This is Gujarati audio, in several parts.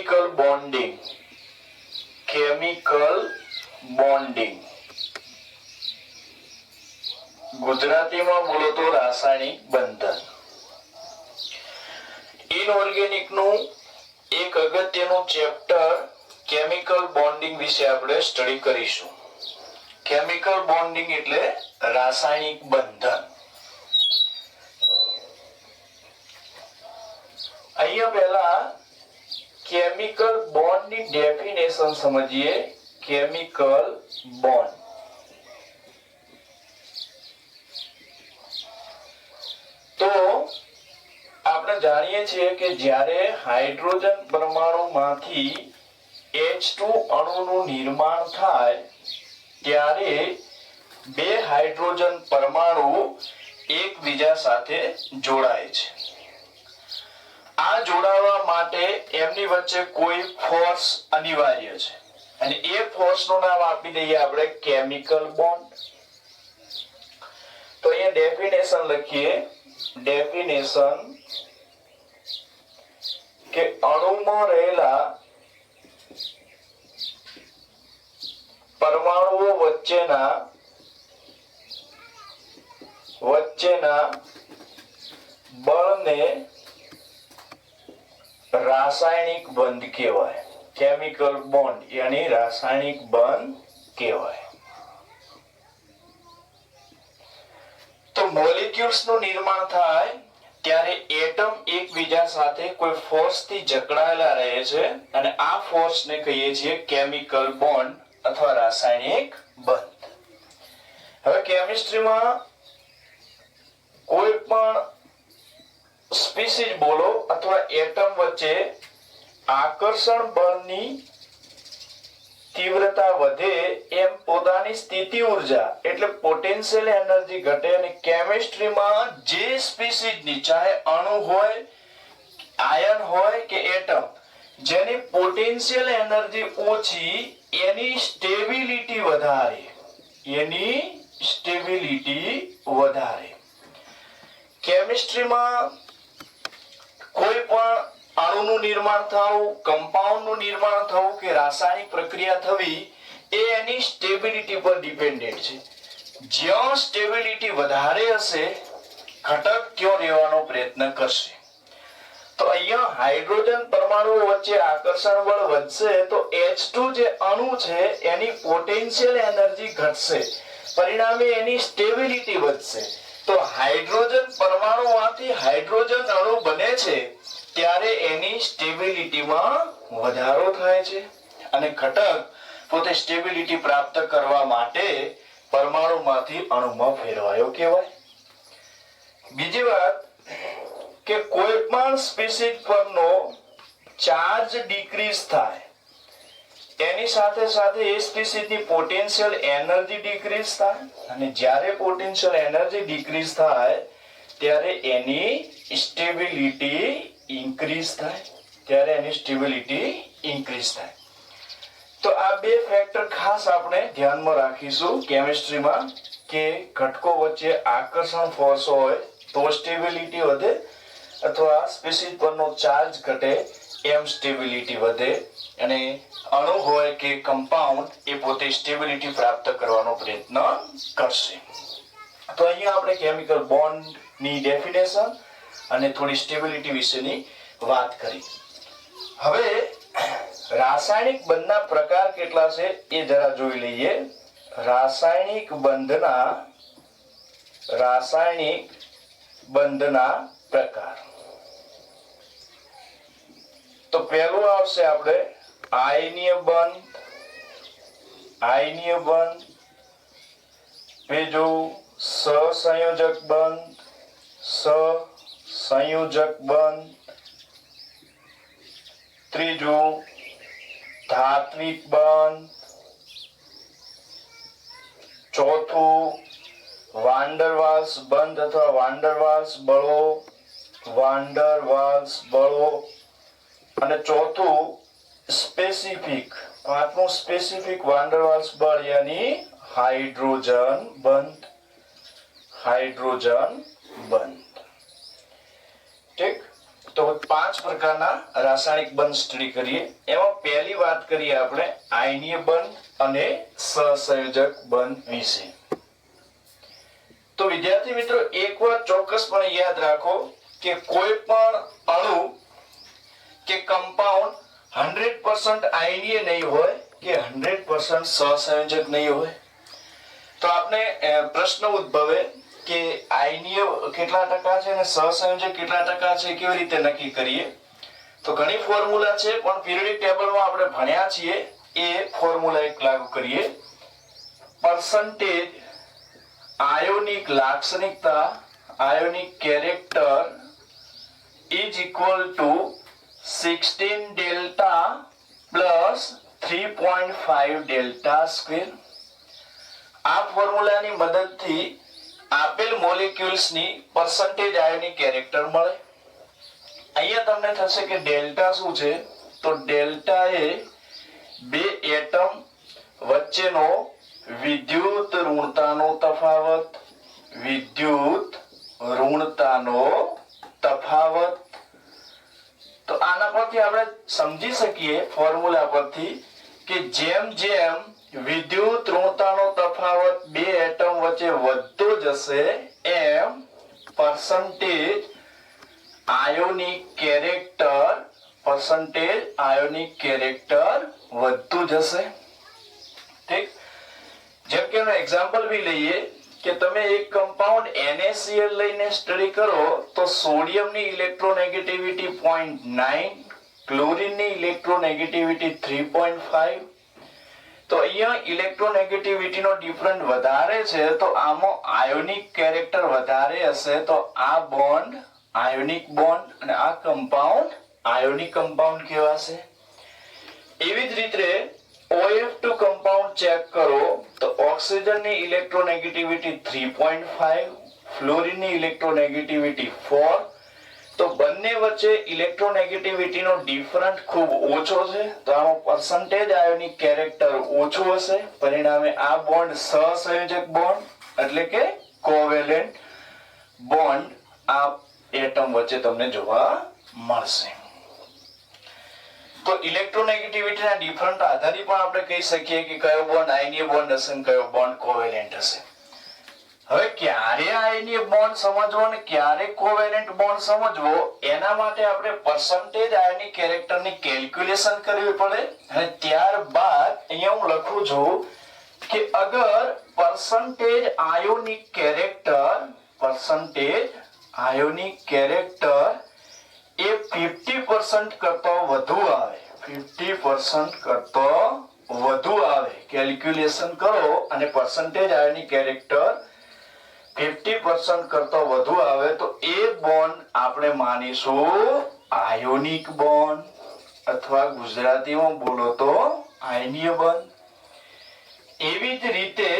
Chemical bonding. કેમિકલ બોન્ડિંગ ગુજરાતીમાં બોલો તો રાસાયણિક બંધન. ઇનઓર્ગેનિક નું એક અગત્યનું ચેપ્ટર કેમિકલ બોન્ડિંગ વિશે આપણે સ્ટડી કરીશું. કેમિકલ બોન્ડિંગ એટલે રાસાયણિક બંધન. અહીંયા પહેલા કેમિકલ બોન્ડ ની ડેફિનેશન સમજીએ. કેમિકલ બોન્ડ તો આપણે જાણીએ છીએ કે જ્યારે હાઇડ્રોજન પરમાણુમાંથી H2 અણુનું નિર્માણ થાય ત્યારે બે હાઇડ્રોજન પરમાણુ એકબીજા સાથે જોડાય છે. આ જોડાવા માટે એમની વચ્ચે કોઈ ફોર્સ અનિવાર્ય છે અને એ ફોર્સ નું નામ આપી દઈએ આપણે કેમિકલ બોન્ડ. તો અહીંયા ડેફિનેશન લખીએ. ડેફિનેશન કે અણુમાં રહેલા પરમાણુઓ વચ્ચેના બળને રાસાયણિક બંધ કહેવાય. કેમિકલ બોન્ડ યાની રાસાયણિક બંધ કહેવાય. તો મોલેક્યુલ્સ નું નિર્માણ થાય ત્યારે એટમ એકબીજા સાથે કોઈ ફોર્સ થી જકડાયેલા રહે છે અને આ ફોર્સ ને કહીએ છીએ કેમિકલ બોન્ડ અથવા રાસાયણિક બંધ. હવે કેમિસ્ટ્રીમાં કોઈ પણ સ્પીસીઝ બોલો અથવા એટમ વચ્ચે આકર્ષણ બળની તીવ્રતા વધે એમ પોતાની સ્થિતિ ઉર્જા એટલે પોટેન્શિયલ એનર્જી ઘટે. અને કેમિસ્ટ્રીમાં જે સ્પીસીઝની ચાહે અણુ હોય, આયન હોય કે એટમ, જેની પોટેન્શિયલ એનર્જી ઓછી એની સ્ટેબિલિટી વધારે. કેમિસ્ટ્રીમાં કોઈ પણ અણુનું નિર્માણ થવું, કમ્પાઉન્ડનું નિર્માણ થવું કે રાસાયણિક પ્રક્રિયા થવી એ એની સ્ટેબિલિટી પર ડિપેન્ડન્ટ છે. જ્યાં સ્ટેબિલિટી વધારે હશે ઘટક ત્યાં રહેવાનો પ્રયત્ન કરશે. તો અહીંયા હાઇડ્રોજન પરમાણુઓ વચ્ચે આકર્ષણ બળ વધશે તો H2 જે અણુ છે એની પોટેન્શિયલ એનર્જી ઘટશે, પરિણામે એની સ્ટેબિલિટી વધશે. તો હાઇડ્રોજન પરમાણુમાંથી હાઇડ્રોજન અણુ બને છે ત્યારે એની સ્ટેબિલિટીમાં વધારો થાય છે અને ઘટક પોતે સ્ટેબિલિટી પ્રાપ્ત કરવા માટે પરમાણુમાંથી અણુમાં ફેરવાયો કહેવાય. બીજી વાત કે કોઈ પણ સ્પીસીઝ પરનો ચાર્જ ડિક્રીઝ થાય એની સાથે સાથે એ સ્પીસીઝની પોટેન્શિયલ એનર્જી ડિક્રીઝ થાય અને જ્યારે પોટેન્શિયલ એનર્જી ડિક્રીઝ થાય ત્યારે એની સ્ટેબિલિટી ઇન્ક્રીઝ થાય. તો આ બે ફેક્ટર ખાસ આપણે ધ્યાનમાં રાખીશું કેમિસ્ટ્રીમાં કે ઘટકો વચ્ચે આકર્ષણ ફોર્સ હોય તો સ્ટેબિલિટી વધે અથવા સ્પીસીઝ પરનો ચાર્જ ઘટે એમ સ્ટેબિલિટી વધે અને અણુ હોય કે કમ્પાઉન્ડ એ પોતે સ્ટેબિલિટી પ્રાપ્ત કરવાનો પ્રયત્ન કરશે. તો અહીંયા આપણે કેમિકલ બોન્ડ ની ડેફિનેશન અને થોડી સ્ટેબિલિટી વિશેની વાત કરી. હવે રાસાયણિક બંધના પ્રકાર કેટલા છે એ જરા જોઈ લઈએ. રાસાયણિક બંધના પ્રકાર. તો પહેલું આવશે આપણે આયનીય બંધ, બીજું સહસંયોજક બંધ, ત્રીજું ધાત્વિક બંધ, ચોથું વાન્ડર વાલ્સ બંધ અથવા વાન્ડર વાલ્સ બળો અને ચોથું સ્પેસિફિક, પાંચમું સ્પેસિફિક વાન્ડર વાલ્સ બળ યાની હાઇડ્રોજન બંધ. ઠીક. તો 5 પ્રકારના રાસાયણિક બંધ સ્ટડી કરીએ. એમાં પહેલી વાત કરીએ આપણે આયનીય બંધ અને સહસંયોજક બંધ વિશે. તો વિદ્યાર્થી મિત્રો એક વાત ચોક્કસપણે યાદ રાખો કે કોઈ પણ અણુ કે કમ્પાઉન્ડ 100% આયનીય નહીં હોય કે 100% સહસંયોજક નહીં હોય. તો આપણે પ્રશ્ન ઉદ્ભવે કે આયનીય કેટલા ટકા છે અને સહસંયોજક કેટલા ટકા છે, કેવી રીતે નક્કી કરીએ? તો ઘણી ફોર્મ્યુલા છે, પણ પીરિયોડિક ટેબલમાં આપણે ભણ્યા છીએ એ ફોર્મ્યુલા એક લાગુ કરીએ. પરસેન્ટેજ આયોનિક લાક્ષણિકતા, ionic character is equal to 16 delta plus 3.5 delta square. આ ફોર્મ્યુલાની મદદથી આપેલ મોલેક્યુલ્સ ની પરસેન્ટેજ આયોનિક કેરેક્ટર મળે. અહીંયા તમને થશે કે ડેલ્ટા શું છે? તો ડેલ્ટા એ બે એટમ વચ્ચેનો વિદ્યુત ઋણતાનો તફાવત, વિદ્યુત ઋણતાનો તફાવત. તો આના પરથી આપણે સમજી શકીએ ફોર્મ્યુલા પરથી કે જેમ જેમ વિદ્યુત ઋણતાનો તફાવત બે એટમ વચ્ચે વધતો જશે એમ percentage ionic character, percentage ionic character વધતું જશે. ઠીક? જેમ કે એક્ઝામ્પલ भी લઈએ કે તમે એક કમ્પાઉન્ડ NaCl લઈને સ્ટડી કરો તો સોડિયમની ઇલેક્ટ્રોનેગેટિવિટી 0.9, ક્લોરીનની ઇલેક્ટ્રોનેગેટિવિટી 3.5. તો અહીંયા ઇલેક્ટ્રોનેગેટિવિટી નો ડિફરન્સ વધારે છે તો આમાં આયોનિક કેરેક્ટર વધારે હશે, તો આ બોન્ડ આયોનિક બોન્ડ અને આ કમ્પાઉન્ડ આયોનિક કમ્પાઉન્ડ કહેવાશે. એવી જ રીતે OF2 કમ્પાઉન્ડ ચેક કરો તો ઓક્સિજનની ઇલેક્ટ્રોનેગેટિવિટી 3.5, ફ્લોરીનની ઇલેક્ટ્રોનેગેટિવિટી 4. તો બંને વચ્ચે ઇલેક્ટ્રોનેગેટિવિટી નો ડિફરન્સ ખૂબ ઓછો છે, તો આનો પરસેન્ટેજ આયોનિક કેરેક્ટર ઓછું હશે. પરિણામે આ બોન્ડ સહસંયોજક બોન્ડ એટલે કે કોવેલેન્ટ બોન્ડ આ એટમ વચ્ચે તમને જોવા મળશે. તો ઇલેક્ટ્રોનેગેટિવિટી ના ડિફરન્ટ આધારે પણ આપણે કહી શકીએ કે કયો બોન્ડ આયનીય બોન્ડ હશે અને કયો બોન્ડ કોવેલેન્ટ હશે. હવે ક્યારે આયનીય બોન્ડ સમજવો અને ક્યારે કોવેલેન્ટ બોન્ડ સમજવો એના માટે આપણે પરસેન્ટેજ આયોનિક કેરેક્ટર ની કેલ્ક્યુલેશન કરવી પડે. અને ત્યારબાદ અહીંયા હું લખું છું કે અગર percentage ionic character, percentage ionic character એ 50% કરતા વધુ આવે, 50% કરતા વધુ આવે, કેલ્ક્યુલેશન કરો અને પરસેન્ટેજ આયોનિક કેરેક્ટર 50% કરતા વધુ આવે તો એ બોન્ડ આપણે માનીશું આયોનિક બોન્ડ, અથવા ગુજરાતીમાં બોલો તો આયનીય બંધ. એવી જ રીતે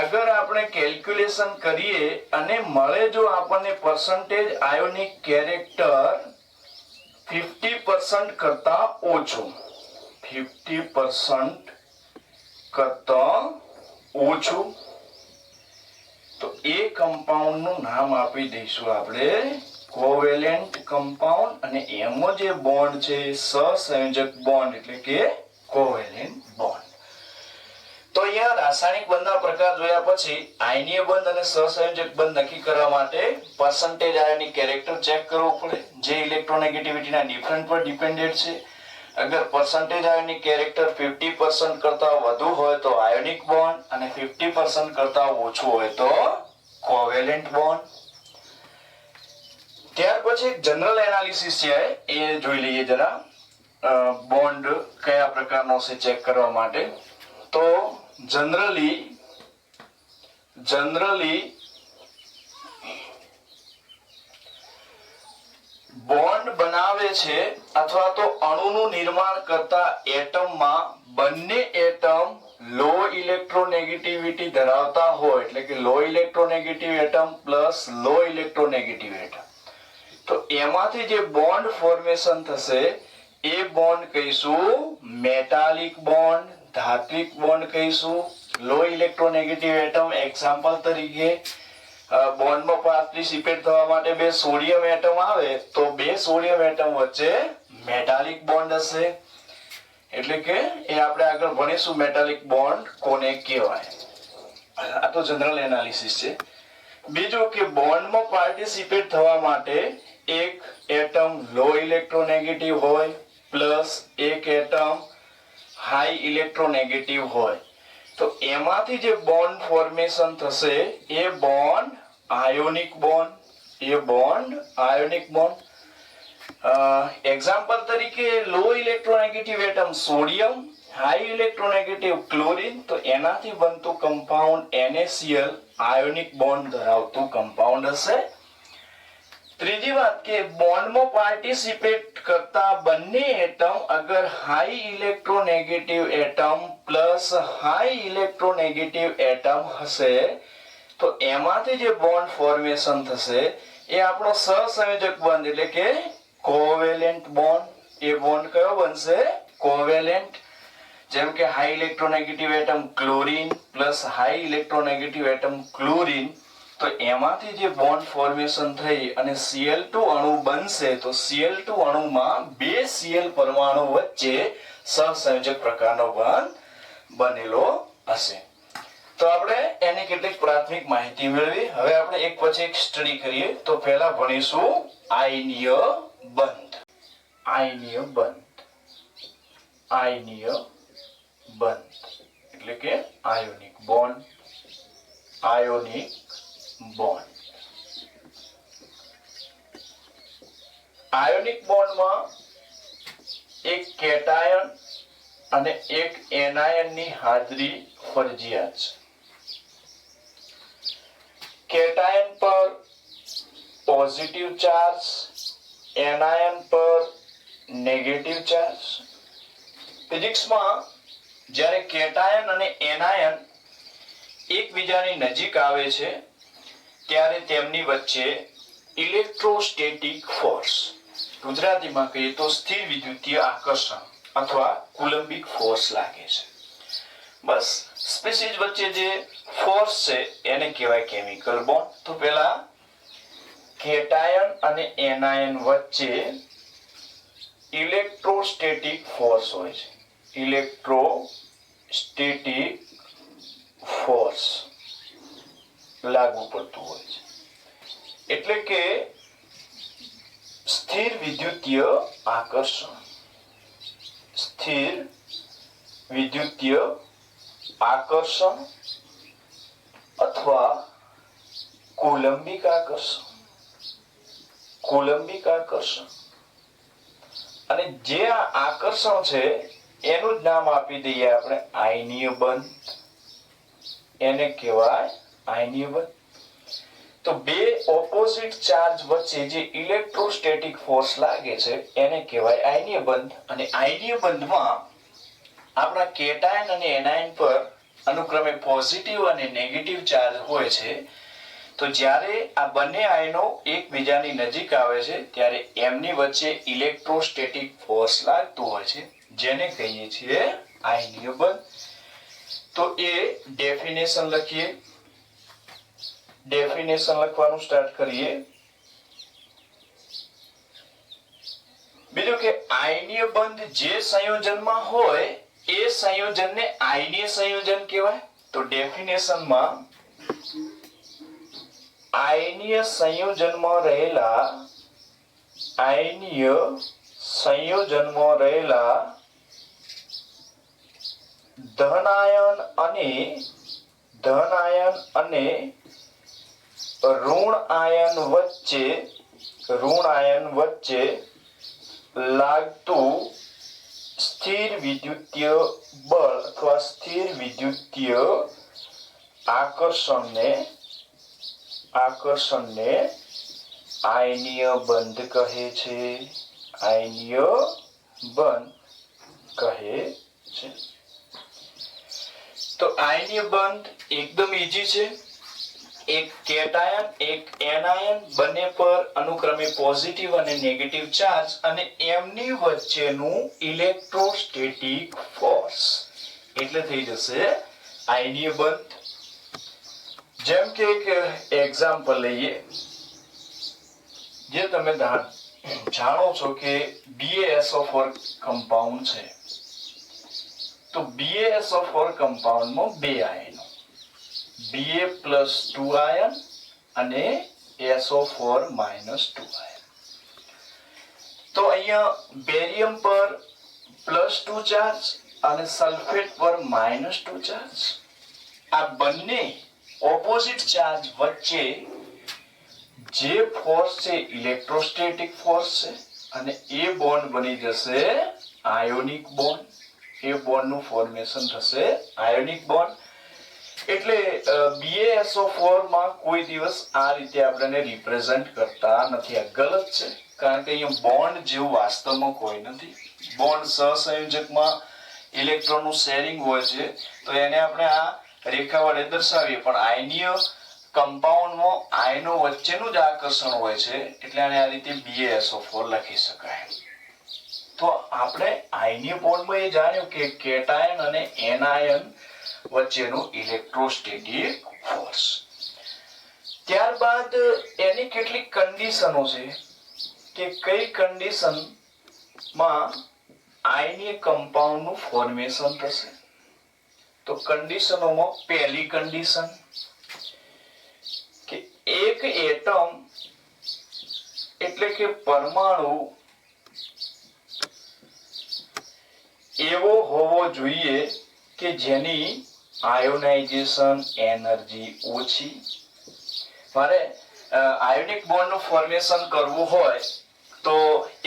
અગર આપણે કેલ્ક્યુલેશન કરીએ અને મળે જો આપણને પરસેન્ટેજ આયોનિક કેરેક્ટર 50% કરતા ઓછું, 50% કરતા ઓછું, તો એ કમ્પાઉન્ડ નું નામ આપી દઈશું આપણે કોવેલેન્ટ કમ્પાઉન્ડ. અને એમાં જે બોન્ડ છે સહસંયોજક બોન્ડ એટલે કે કોવેલેન્ટ બોન્ડ. તો અહીંયા રાસાયણિક બંધના પ્રકાર જોયા પછી આયનીય બંધ અને સહસંયોજક બંધ નક્કી કરવા માટે પરસેન્ટેજ આયોનિક કેરેક્ટર ચેક કરવું પડે, જે ઇલેક્ટ્રોનેગેટિવિટીના ડિફરન્ટ પર ડિપેન્ડેન્ટ છે. અગર પરસેન્ટેજ આયોનિક કેરેક્ટર 50% કરતા વધુ હોય તો આયોનિક બોન્ડ અને 50% કરતા ઓછું હોય તો કોવેલેન્ટ બોન્ડ. ત્યાર પછી જનરલ એનાલિસિસ છે એ જોઈ લઈએ જરા. બોન્ડ કયા પ્રકારનો છે ચેક કરવા માટે. તો જનરલી બોન્ડ બનાવે છે અથવા તો અણુનું નિર્માણ કરતા એટમમાં બંને એટમ લો ઇલેક્ટ્રોનેગેટિવિટી ધરાવતા હોય, એટલે કે લો ઇલેક્ટ્રોનેગેટિવ એટમ પ્લસ લો ઇલેક્ટ્રોનેગેટિવ એટમ, તો એમાંથી જે બોન્ડ ફોર્મેશન થશે એ બોન્ડ કહીશું મેટાલિક બોન્ડ, ધાત્વિક બોન્ડ કહીશું. લો ઇલેક્ટ્રોનેગેટિવ એટમ એક્ઝામ્પલ તરીકે બોન્ડમાં પાર્ટિસિપેટ થવા માટે બે સોડિયમ એટમ આવે તો બે સોડિયમ એટમ વચ્ચે મેટાલિક બોન્ડ હશે, એટલે કે એ આપણે આગળ ભણીશું મેટાલિક બોન્ડ કોને કહેવાય. આ તો જનરલ એનાલિસિસ છે. બીજું કે બોન્ડમાં પાર્ટિસિપેટ થવા માટે એક એટમ લો ઇલેક્ટ્રોનેગેટિવ હોય પ્લસ એક એટમ હાઈ ઇલેક્ટ્રોનેગેટિવ હોય તો એમાંથી જે બોન્ડ ફોર્મેશન થશે એ બોન્ડ આયોનિક બોન્ડ. એક્ઝામ્પલ તરીકે low electronegative atom sodium, high electronegative chlorine, તો એનાથી બનતું કમ્પાઉન્ડ NaCl આયોનિક બોન્ડ ધરાવતું કમ્પાઉન્ડ હશે. ત્રીજી વાત કે બોન્ડમાં પાર્ટિસિપેટ કરતા બંને એટમ અગર high electronegative atom plus high electronegative atom હશે તો એમાંથી જે બોન્ડ ફોર્મેશન થશે એ આપણો સહસંયોજક બોન્ડ એટલે કે કોવેલેન્ટ બોન્ડ. એ બોન્ડ કયો બનશે? કોવેલેન્ટ. જેમ કે high electronegative atom chlorine plus high electronegative atom chlorine, તો એમાંથી જે બોન્ડ ફોર્મેશન થઈ અને Cl2 અણુ બનશે તો Cl2 અણુમાં બે Cl પરમાણુ વચ્ચે સહસંયોજક પ્રકારનો બોન્ડ બનેલો હશે. તો આપણે એની કેટલીક પ્રાથમિક માહિતી મેળવી. હવે આપણે એક પછી એક સ્ટડી કરીએ. તો પહેલા ભણીશું આયનીય બંધ. આયનીય બંધ એટલે કે આયોનિક બોન્ડ. આયોનિક બોન્ડમાં એક કેટાયન અને એક એનાયન ની હાજરી ફરજિયાત છે. કેટાયન પર પોઝિટિવ ચાર્જ, એનાયન પર નેગેટિવ ચાર્જ. ફિઝિક્સમાં જ્યારે કેટાયન અને એનાયન એકબીજાની નજીક આવે છે ત્યારે તેમની વચ્ચે ઇલેક્ટ્રોસ્ટેટિક ફોર્સ, ગુજરાતીમાં કહીએ તો સ્થિર વિદ્યુતીય આકર્ષણ અથવા કુલંબિક ફોર્સ લાગે છે. બસ સ્પીસીઝ વચ્ચે જે ફોર્સ છે એને કહેવાય કેમિકલ બોન્ડ. તો પહેલા કેટાયન અને એનાયન વચ્ચે ઇલેક્ટ્રોસ્ટેટિક ફોર્સ હોય છે. ઇલેક્ટ્રોસ્ટેટિક ફોર્સ લાગુ પડતું હોય છે એટલે કે સ્થિર વિદ્યુતીય આકર્ષણ. અથવા કુલંબિક આકર્ષણ. અને જે આ આકર્ષણ છે એનું જ નામ આપી દઈએ આપણે આયનીય બંધ. એને કહેવાય આયનીય બંધ. તો બે ઓપોઝિટ ચાર્જ વચ્ચે જે ઇલેક્ટ્રોસ્ટેટિક ફોર્સ લાગે છે એને કહેવાય આયનીય બંધ. અને આયનીય બંધમાં આપણા કેટાયન અને એનાયન પર અનુક્રમે પોઝિટિવ અને નેગેટિવ ચાર્જ હોય છે. તો જ્યારે આ બંને આયનો એકબીજાની નજીક આવે છે ત્યારે એમની વચ્ચે ઇલેક્ટ્રોસ્ટેટિક ફોર્સ લાગતું હોય છે જેને કહીએ છીએ આયનીય બંધ. તો એ ડેફિનેશન લખીએ. ડેફિનેશન લખવાનું સ્ટાર્ટ કરીએ. બીજું કે આયનીય બંધ જે સંયોજનમાં હોય એ સંયોજનને આયનીય સંયોજન કહેવાય. તો ડેફિનેશનમાં આયનીય સંયોજનમાં રહેલા ધન આયન અને ઋણ આયન વચ્ચે લાગતું સ્થિર વિદ્યુતીય બળ અથવા સ્થિર વિદ્યુતીય આકર્ષણને આયનીય બંધ કહે છે. તો આયનીય બંધ એકદમ ઈઝી છે. એક કેટાયન એક એનાયન બંને પર અનુક્રમે પોઝિટિવ અને નેગેટિવ ચાર્જ અને એમની વચ્ચેનું ઇલેક્ટ્રોસ્ટેટિક ફોર્સ એટલે થઈ જશે આયનીય બંધ. જેમ કે એક એક્ઝામ્પલ લઈએ, જે તમે જાણો છો કે BaSO4 કમ્પાઉન્ડ છે, તો BaSO4 કમ્પાઉન્ડમાં બે આયનો Ba+2 આયન અને SO4 -2 આયન. તો અહીંયા બેરિયમ પર +2 ચાર્જ અને સલ્ફેટ પર -2 ચાર્જ, આ બંને ઓપોઝિટ ચાર્જ વચ્ચે જે ફોર્સ છે ઇલેક્ટ્રોસ્ટેટિક ફોર્સ છે અને એ બોન્ડ બની જશે આયોનિક બોન્ડ. એ બોન્ડ નું ફોર્મેશન થશે આયોનિક બોન્ડ. એટલે BaSO4 માં કોઈ દિવસ આ રીતે આપણે રિપ્રેઝન્ટ કરતા નથી. આ ગલત છે, કારણ કે અહીંયા બોન્ડ જેવું વાસ્તવમાં કોઈ નથી. બોન્ડ સહસંયોજકમાં ઇલેક્ટ્રોનનું શેરિંગ હોય છે, તો એને આપણે આ રેખા વડે દર્શાવીએ, પણ આયનીય કમ્પાઉન્ડમાં આયનો વચ્ચેનું જ આકર્ષણ હોય છે, એટલે આને આ રીતે BaSO4 લખી શકાય. તો આપણે આયનીય બોન્ડમાં એ જાણ્યું કે કેટાયન અને એનાયન વચ્ચેનું ઇલેક્ટ્રોસ્ટેટિક ફોર્સ. ત્યારબાદ એની કેટલીક કન્ડિશનો છે કે કઈ કન્ડિશનમાં આયનીય કમ્પાઉન્ડનું ફોર્મેશન થશે. તો કન્ડિશનોમાં પહેલી કન્ડિશન કે એક એટમ એટલે કે પરમાણુ એવો હોવો જોઈએ કે જેની આયોનાઇઝેશન એનર્જી ઓછી. મારે આયોનિક બોન્ડ નું ફોર્મેશન કરવું હોય તો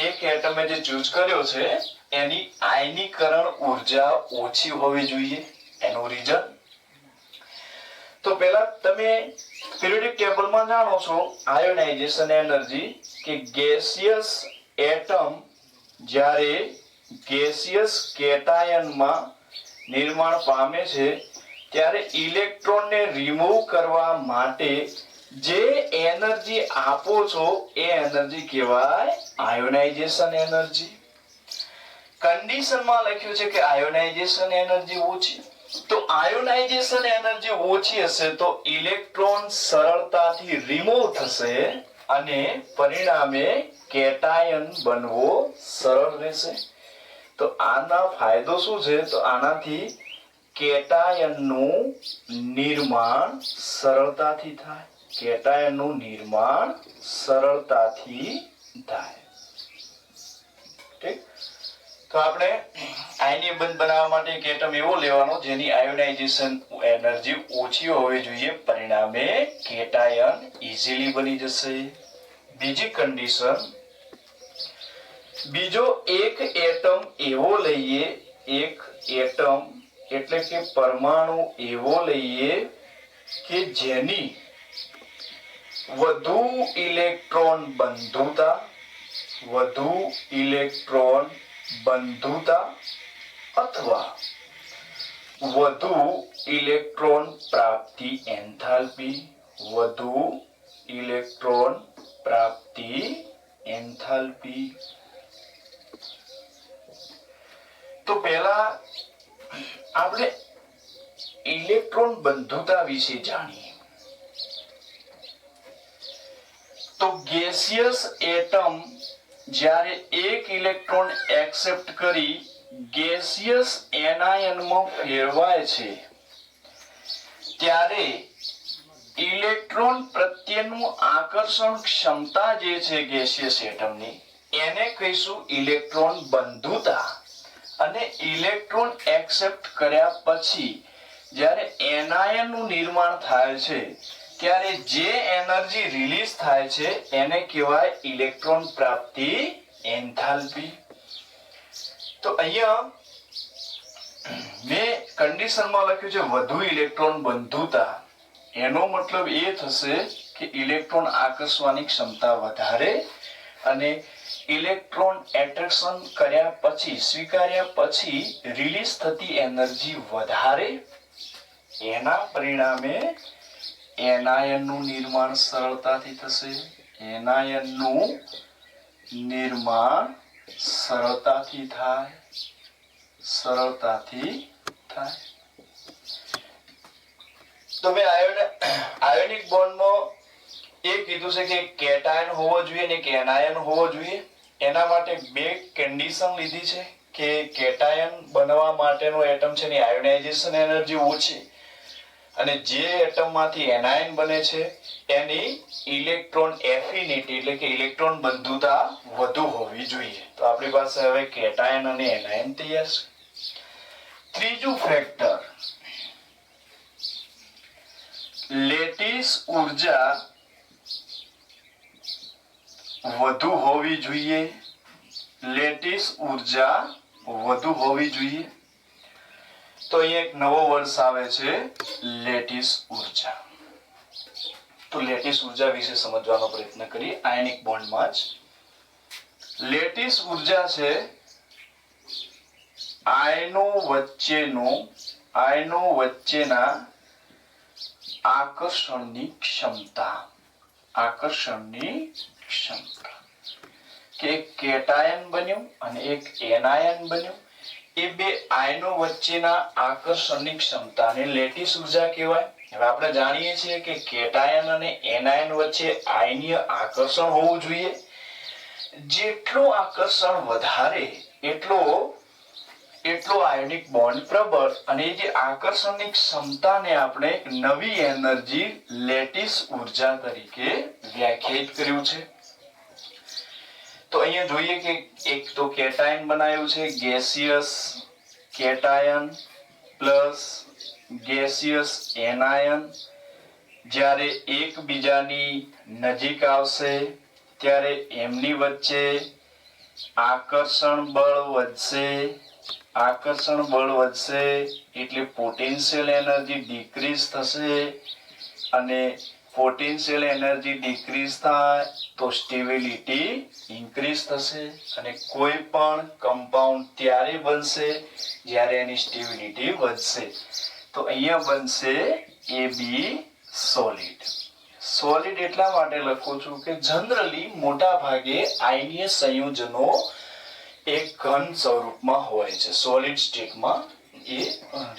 એક એટમે જે ચૂઝ કર્યો છે એની આયનીકરણ ઉર્જા ઓછી હોવી જોઈએ. એનું રીઝન તો પહેલા તમે પીરિયોડિક ટેબલમાં જાણો છો આયોનાઇઝેશન એનર્જી કે ગેસિયસ એટમ જ્યારે ગેસિયસ કેટાયનમાં નિર્માણ પામે છે ત્યારે ઇલેક્ટ્રોનને રિમૂવ કરવા માટે જે એનર્જી આપો છો એ એનર્જી કહેવાય આયોનાઇઝેશન એનર્જી. કન્ડિશનમાં લખ્યું છે કે આયોનાઇઝેશન એનર્જી ઓછી. તો આયોનાઇઝેશન એનર્જી ઓછી હશે તો ઇલેક્ટ્રોન સરળતાથી રિમૂવ થશે અને પરિણામે કેટાયન બનવો સરળ રહેશે. તો આના ફાયદો શું છે? તો આનાથી કેટાયનનું નિર્માણ સરળતાથી થાય. કેટાયનનું નિર્માણ સરળતાથી થાય. ઠીક. તો આપણે આયનીય બંધ બનાવવા માટે એક એટમ એવો લેવાનો જેની આયોનાઇઝેશન એનર્જી ઓછી હોવી જોઈએ, પરિણામે કેટાયન ઈઝીલી બની જશે. બીજી કન્ડિશન, બીજો એક એટમ એવો લઈએ, એક એટમ એટલે કે પરમાણુ એવો લઈએ કે જેની વધુ ઇલેક્ટ્રોન બંધુતા અથવા વધુ ઇલેક્ટ્રોન પ્રાપ્તિ એન્થાલ્પી. તો પહેલા આપણે ઇલેક્ટ્રોન બંધુતા વિશે જાણીએ. તો ગેસિયસ એટમ જ્યારે એક ઇલેક્ટ્રોન એક્સેપ્ટ કરી ગેસિયસ એનાયનમાં ફેરવાય છે ત્યારે ઇલેક્ટ્રોન પ્રત્યેનું આકર્ષણ ક્ષમતા જે છે ગેસિયસ એટમની એને કહીશું ઇલેક્ટ્રોન બંધુતા. અને ઇલેક્ટ્રોન એક્સેપ્ટ કર્યા પછી જ્યારે એનાયનનું નિર્માણ થાય છે ત્યારે જે એનર્જી રિલીઝ થાય છે એને કહેવાય ઇલેક્ટ્રોન પ્રાપ્તિ એન્થાલ્પી. તો અહીંયા મેં કન્ડિશનમાં લખ્યું છે વધુ ઇલેક્ટ્રોન બંધુતા. એનો મતલબ એ થશે કે ઇલેક્ટ્રોન આકર્ષવાની ક્ષમતા વધારે અને ઇલેક્ટ્રોન એટ્રેક્શન કર્યા પછી સ્વીકાર્યા પછી રિલીઝ થતી એનર્જી વધારે. એના પરિણામે એનાયનનું નિર્માણ સરળતાથી થશે. સરળતાથી થાય. તો તો મેં આયોનિક બોન્ડમાં એ કીધું છે કે કેટાયન હોવો જોઈએ ને કે એનાયન હોવો જોઈએ. એના માટે બે કન્ડિશન લીધી છે કે કેટાયન બનવા માટેનો એટમ છે ની આયોનાઇઝેશન એનર્જી ઓછી અને જે એટમ માંથી એનાયન બને છે એની ઇલેક્ટ્રોન એફિનિટી એટલે કે ઇલેક્ટ્રોન બંધુતા વધુ હોવી જોઈએ. તો આપણી પાસે હવે કેટાયન અને એનાયન તૈયાર છે. ત્રીજું ફેક્ટર, લેટિસ ઉર્જા વધુ હોવી જોઈએ. લેટિસ ઉર્જા વધુ હોવી જોઈએ. તો અહીંયા એક નવો વર્ડ આવે છે લેટિસ ઉર્જા. તો લેટિસ ઉર્જા વિશે સમજવાનો પ્રયત્ન કરીએ. આયનિક બોન્ડમાં જ લેટિસ ઉર્જા છે આયનો વચ્ચેના આકર્ષણની ક્ષમતા. કે એક કેટાયન બન્યું અને એક એનાયન બન્યું, એ બે આયનો વચ્ચેના આકર્ષણની ક્ષમતાને લેટિસ ઉર્જા કહેવાય. હવે આપણે જાણીએ છીએ કે કેટાયન અને એનાયન વચ્ચે આયનીય આકર્ષણ હોવું જોઈએ. જેટલું આકર્ષણ વધારે એટલો આયોનિક બોન્ડ પ્રબળ, અને એ જે આકર્ષણની ક્ષમતાને આપણે નવી એનર્જી લેટિસ ઉર્જા તરીકે વ્યાખ્યાયિત કર્યું છે. તો અહીંયા જોઈએ કે એક તો કેટાયન બનાવ્યું છે gaseous cation plus gaseous anion. જ્યારે એકબીજાની નજીક આવશે ત્યારે એમની વચ્ચે આકર્ષણ બળ વધશે એટલે પોટેન્શિયલ એનર્જી ડિક્રીઝ થશે, અને પોટેન્શિયલ એનર્જી ડિક્રીઝ થાય તો સ્ટેબિલિટી ઇન્ક્રીઝ થશે. અને કોઈ પણ કમ્પાઉન્ડ ત્યારે બનશે જ્યારે એની સ્ટેબિલિટી વધશે. તો અહીંયા બનશે AB સોલિડ. સોલિડ એટલા માટે લખું છું કે જનરલી મોટા ભાગે આયનીય સંયોજનો એક ઘન સ્વરૂપમાં હોય છે, સોલિડ સ્ટેટમાં એ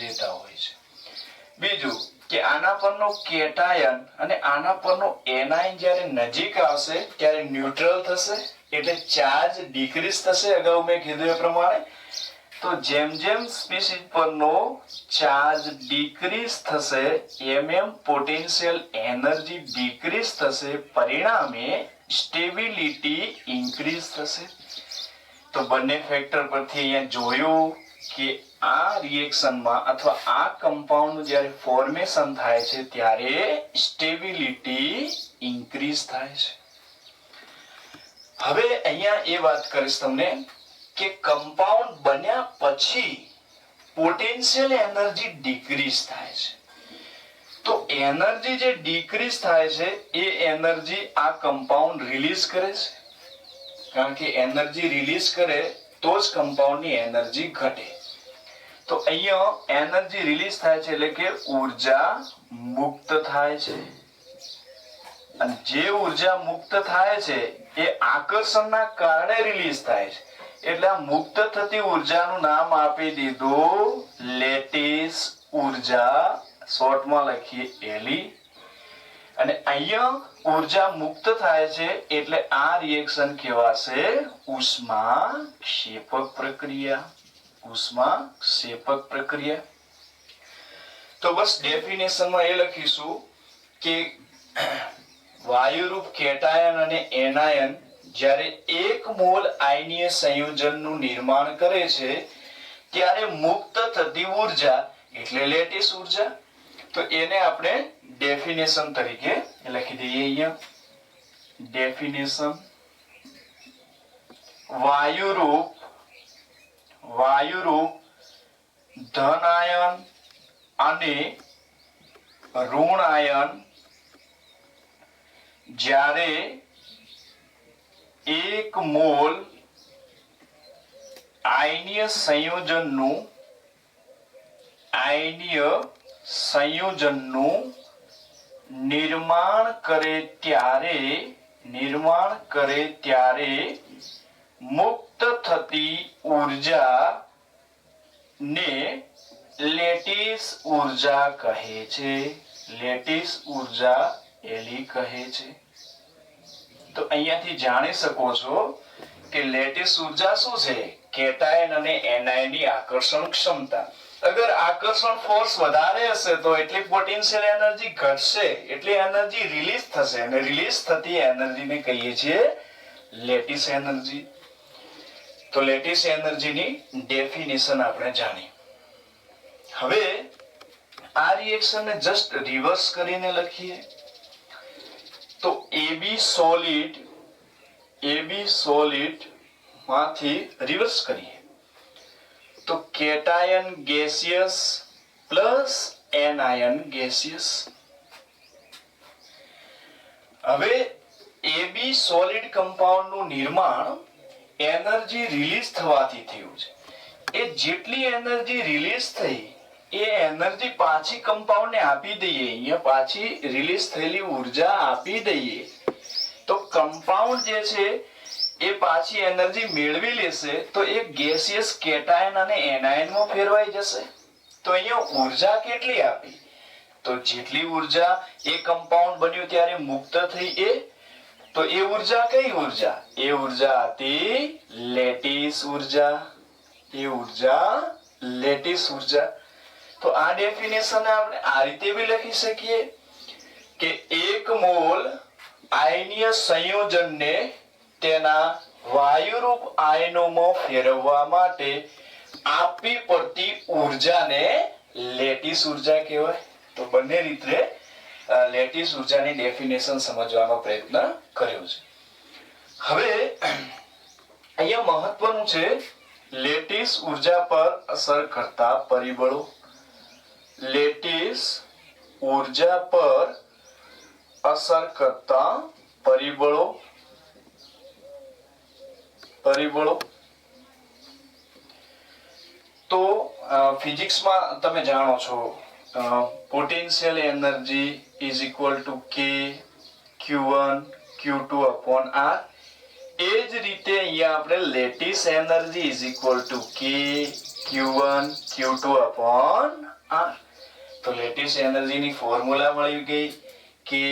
રહેતા હોય છે. બીજું કે આના પરનો કેટાયન અને આના પરનો એનાયન જ્યારે નજીક આવશે ત્યારે ન્યુટ્રલ થશે એટલે ચાર્જ ડિક્રીઝ થશે. અગાઉ મેં કીધું એ પ્રમાણે તો જેમ જેમ સ્પીસીસ પરનો ચાર્જ ડિક્રીઝ થશે એમ પોટેન્શિયલ એનર્જી ડિક્રીઝ થશે, પરિણામે સ્ટેબિલિટી ઇન્ક્રીઝ થશે. તો બંને ફેક્ટર પરથી અહીંયા જોયું કે આ રિએક્શનમાં અથવા આ કમ્પાઉન્ડ જ્યારે ફોર્મેશન થાય છે ત્યારે સ્ટેબિલિટી ઇન્ક્રીઝ થાય છે. હવે અહીંયા એ વાત કરીશ તમને કે કમ્પાઉન્ડ બન્યા પછી પોટેન્શિયલ એનર્જી ડિક્રીઝ થાય છે. તો એનર્જી જે ડિક્રીઝ થાય છે એ એનર્જી આ કમ્પાઉન્ડ રિલીઝ કરે છે. કારણ કે એનર્જી રિલીઝ કરે તો જ કમ્પાઉન્ડની એનર્જી ઘટે. તો અહીંયા એનર્જી રિલીઝ થાય છે એટલે કે ઉર્જા મુક્ત થાય છે. અને જે ઉર્જા મુક્ત થાય છે એ આકર્ષણના કારણે રિલીઝ થાય છે. એટલે આ મુક્ત થતી ઉર્જાનું નામ આપી દીધું લેટિસ ઉર્જા, શોર્ટમાં લખીએ એલી. અને અહીંયા ઉર્જા મુક્ત થાય છે એટલે આ રિએક્શન કહેવાશે ઉષ્માક્ષેપક પ્રક્રિયા. તો બસ ડેફિનેશનમાં એ લખીશું કે વાયુરૂપ કેટાયન અને એનાયન જ્યારે એક મોલ આયનીય સંયોજનનું નિર્માણ કરે છે ત્યારે મુક્ત થતી ઉર્જા એટલે લેટિસ ઉર્જા. તો એને આપણે ડેફિનેશન તરીકે લખી દઈએ અહીંયા. ડેફિનેશન વાયુરૂપ ધન આયન અને ઋણ આયન જ્યારે એક મોલ આયનીય સંયોજનનું નિર્માણ કરે ત્યારે મુક્ત થતી ઉર્જા ને લેટિસ ઉર્જા કહે છે. લેટિસ ઉર્જા એલી કહે છે. તો અહીંયાથી જાણી શકો છો કે લેટિસ ઉર્જા શું છે? કેટાયન અને એનાયન ની આકર્ષણ ક્ષમતા. અગર આકર્ષણ ફોર્સ વધારે હશે તો એટલી પોટેન્શિયલ એનર્જી ઘટશે, એટલી એનર્જી રિલીઝ થશે, અને રિલીઝ થતી એનર્જીને કહીએ છીએ લેટિસ એનર્જી. તો લેટિસ એનર્જીની ડેફિનેશન આપણે જાણી. હવે આ રિએક્શનને જસ્ટ રિવર્સ કરીને લખીએ તો AB સોલિડ માંથી રિવર્સ કરીએ તો cation gaseous plus anion gaseous. હવે AB સોલિડ કમ્પાઉન્ડ નું નિર્માણ એનર્જી રિલીઝ થવાથી થયું છે. એ જેટલી એનર્જી રિલીઝ થઈ એ એનર્જી પાછી કમ્પાઉન્ડ ને આપી દઈએ, અહીંયા પાછી રિલીઝ થયેલી ઉર્જા આપી દઈએ તો કમ્પાઉન્ડ જે છે એ પાછી એનર્જી મેળવી લેશે તો એ ગેસિયસ કેટાયન અને એનાયન માં ફેરવાઈ જશે. તો અહીંયા ઉર્જા કેટલી આપી? તો જેટલી ઉર્જા એ કમ્પાઉન્ડ બન્યું ત્યારે મુક્ત થઈ તો એ ઉર્જા કઈ ઉર્જા? એ ઉર્જા હતી લેટિસ ઉર્જા. એ ઉર્જા લેટિસ ઉર્જા. તો આ ડેફિનેશન આપણે આ રીતે भी લખી શકીએ કે 1 મોલ આયનીય સંયોજનને તેના વાયુરૂપ આયનોમાં ફેરવવા માટે આપવી પડતી ઉર્જાને લેટિસ ઉર્જા કહેવાય. તો બંને રીતે લેટિસ ઉર્જાની ડેફિનેશન સમજવાનો પ્રયત્ન કર્યો છે. હવે અહીંયા મહત્વનું છે લેટિસ ઉર્જા પર અસર કરતા પરિબળો. લેટિસ ઉર્જા પર અસર કરતા પરિબળો તો ફિઝિક્સમાં તમે જાણો છો potential energy is equal two કે Q1 Q2 અપોન R. એ જ રીતે અહીંયા આપણે lattice energy is equal two કે Q1 Q2 અપોન R. તો લેટિસ એનર્જી ની ફોર્મ્યુલા મળી ગઈ કે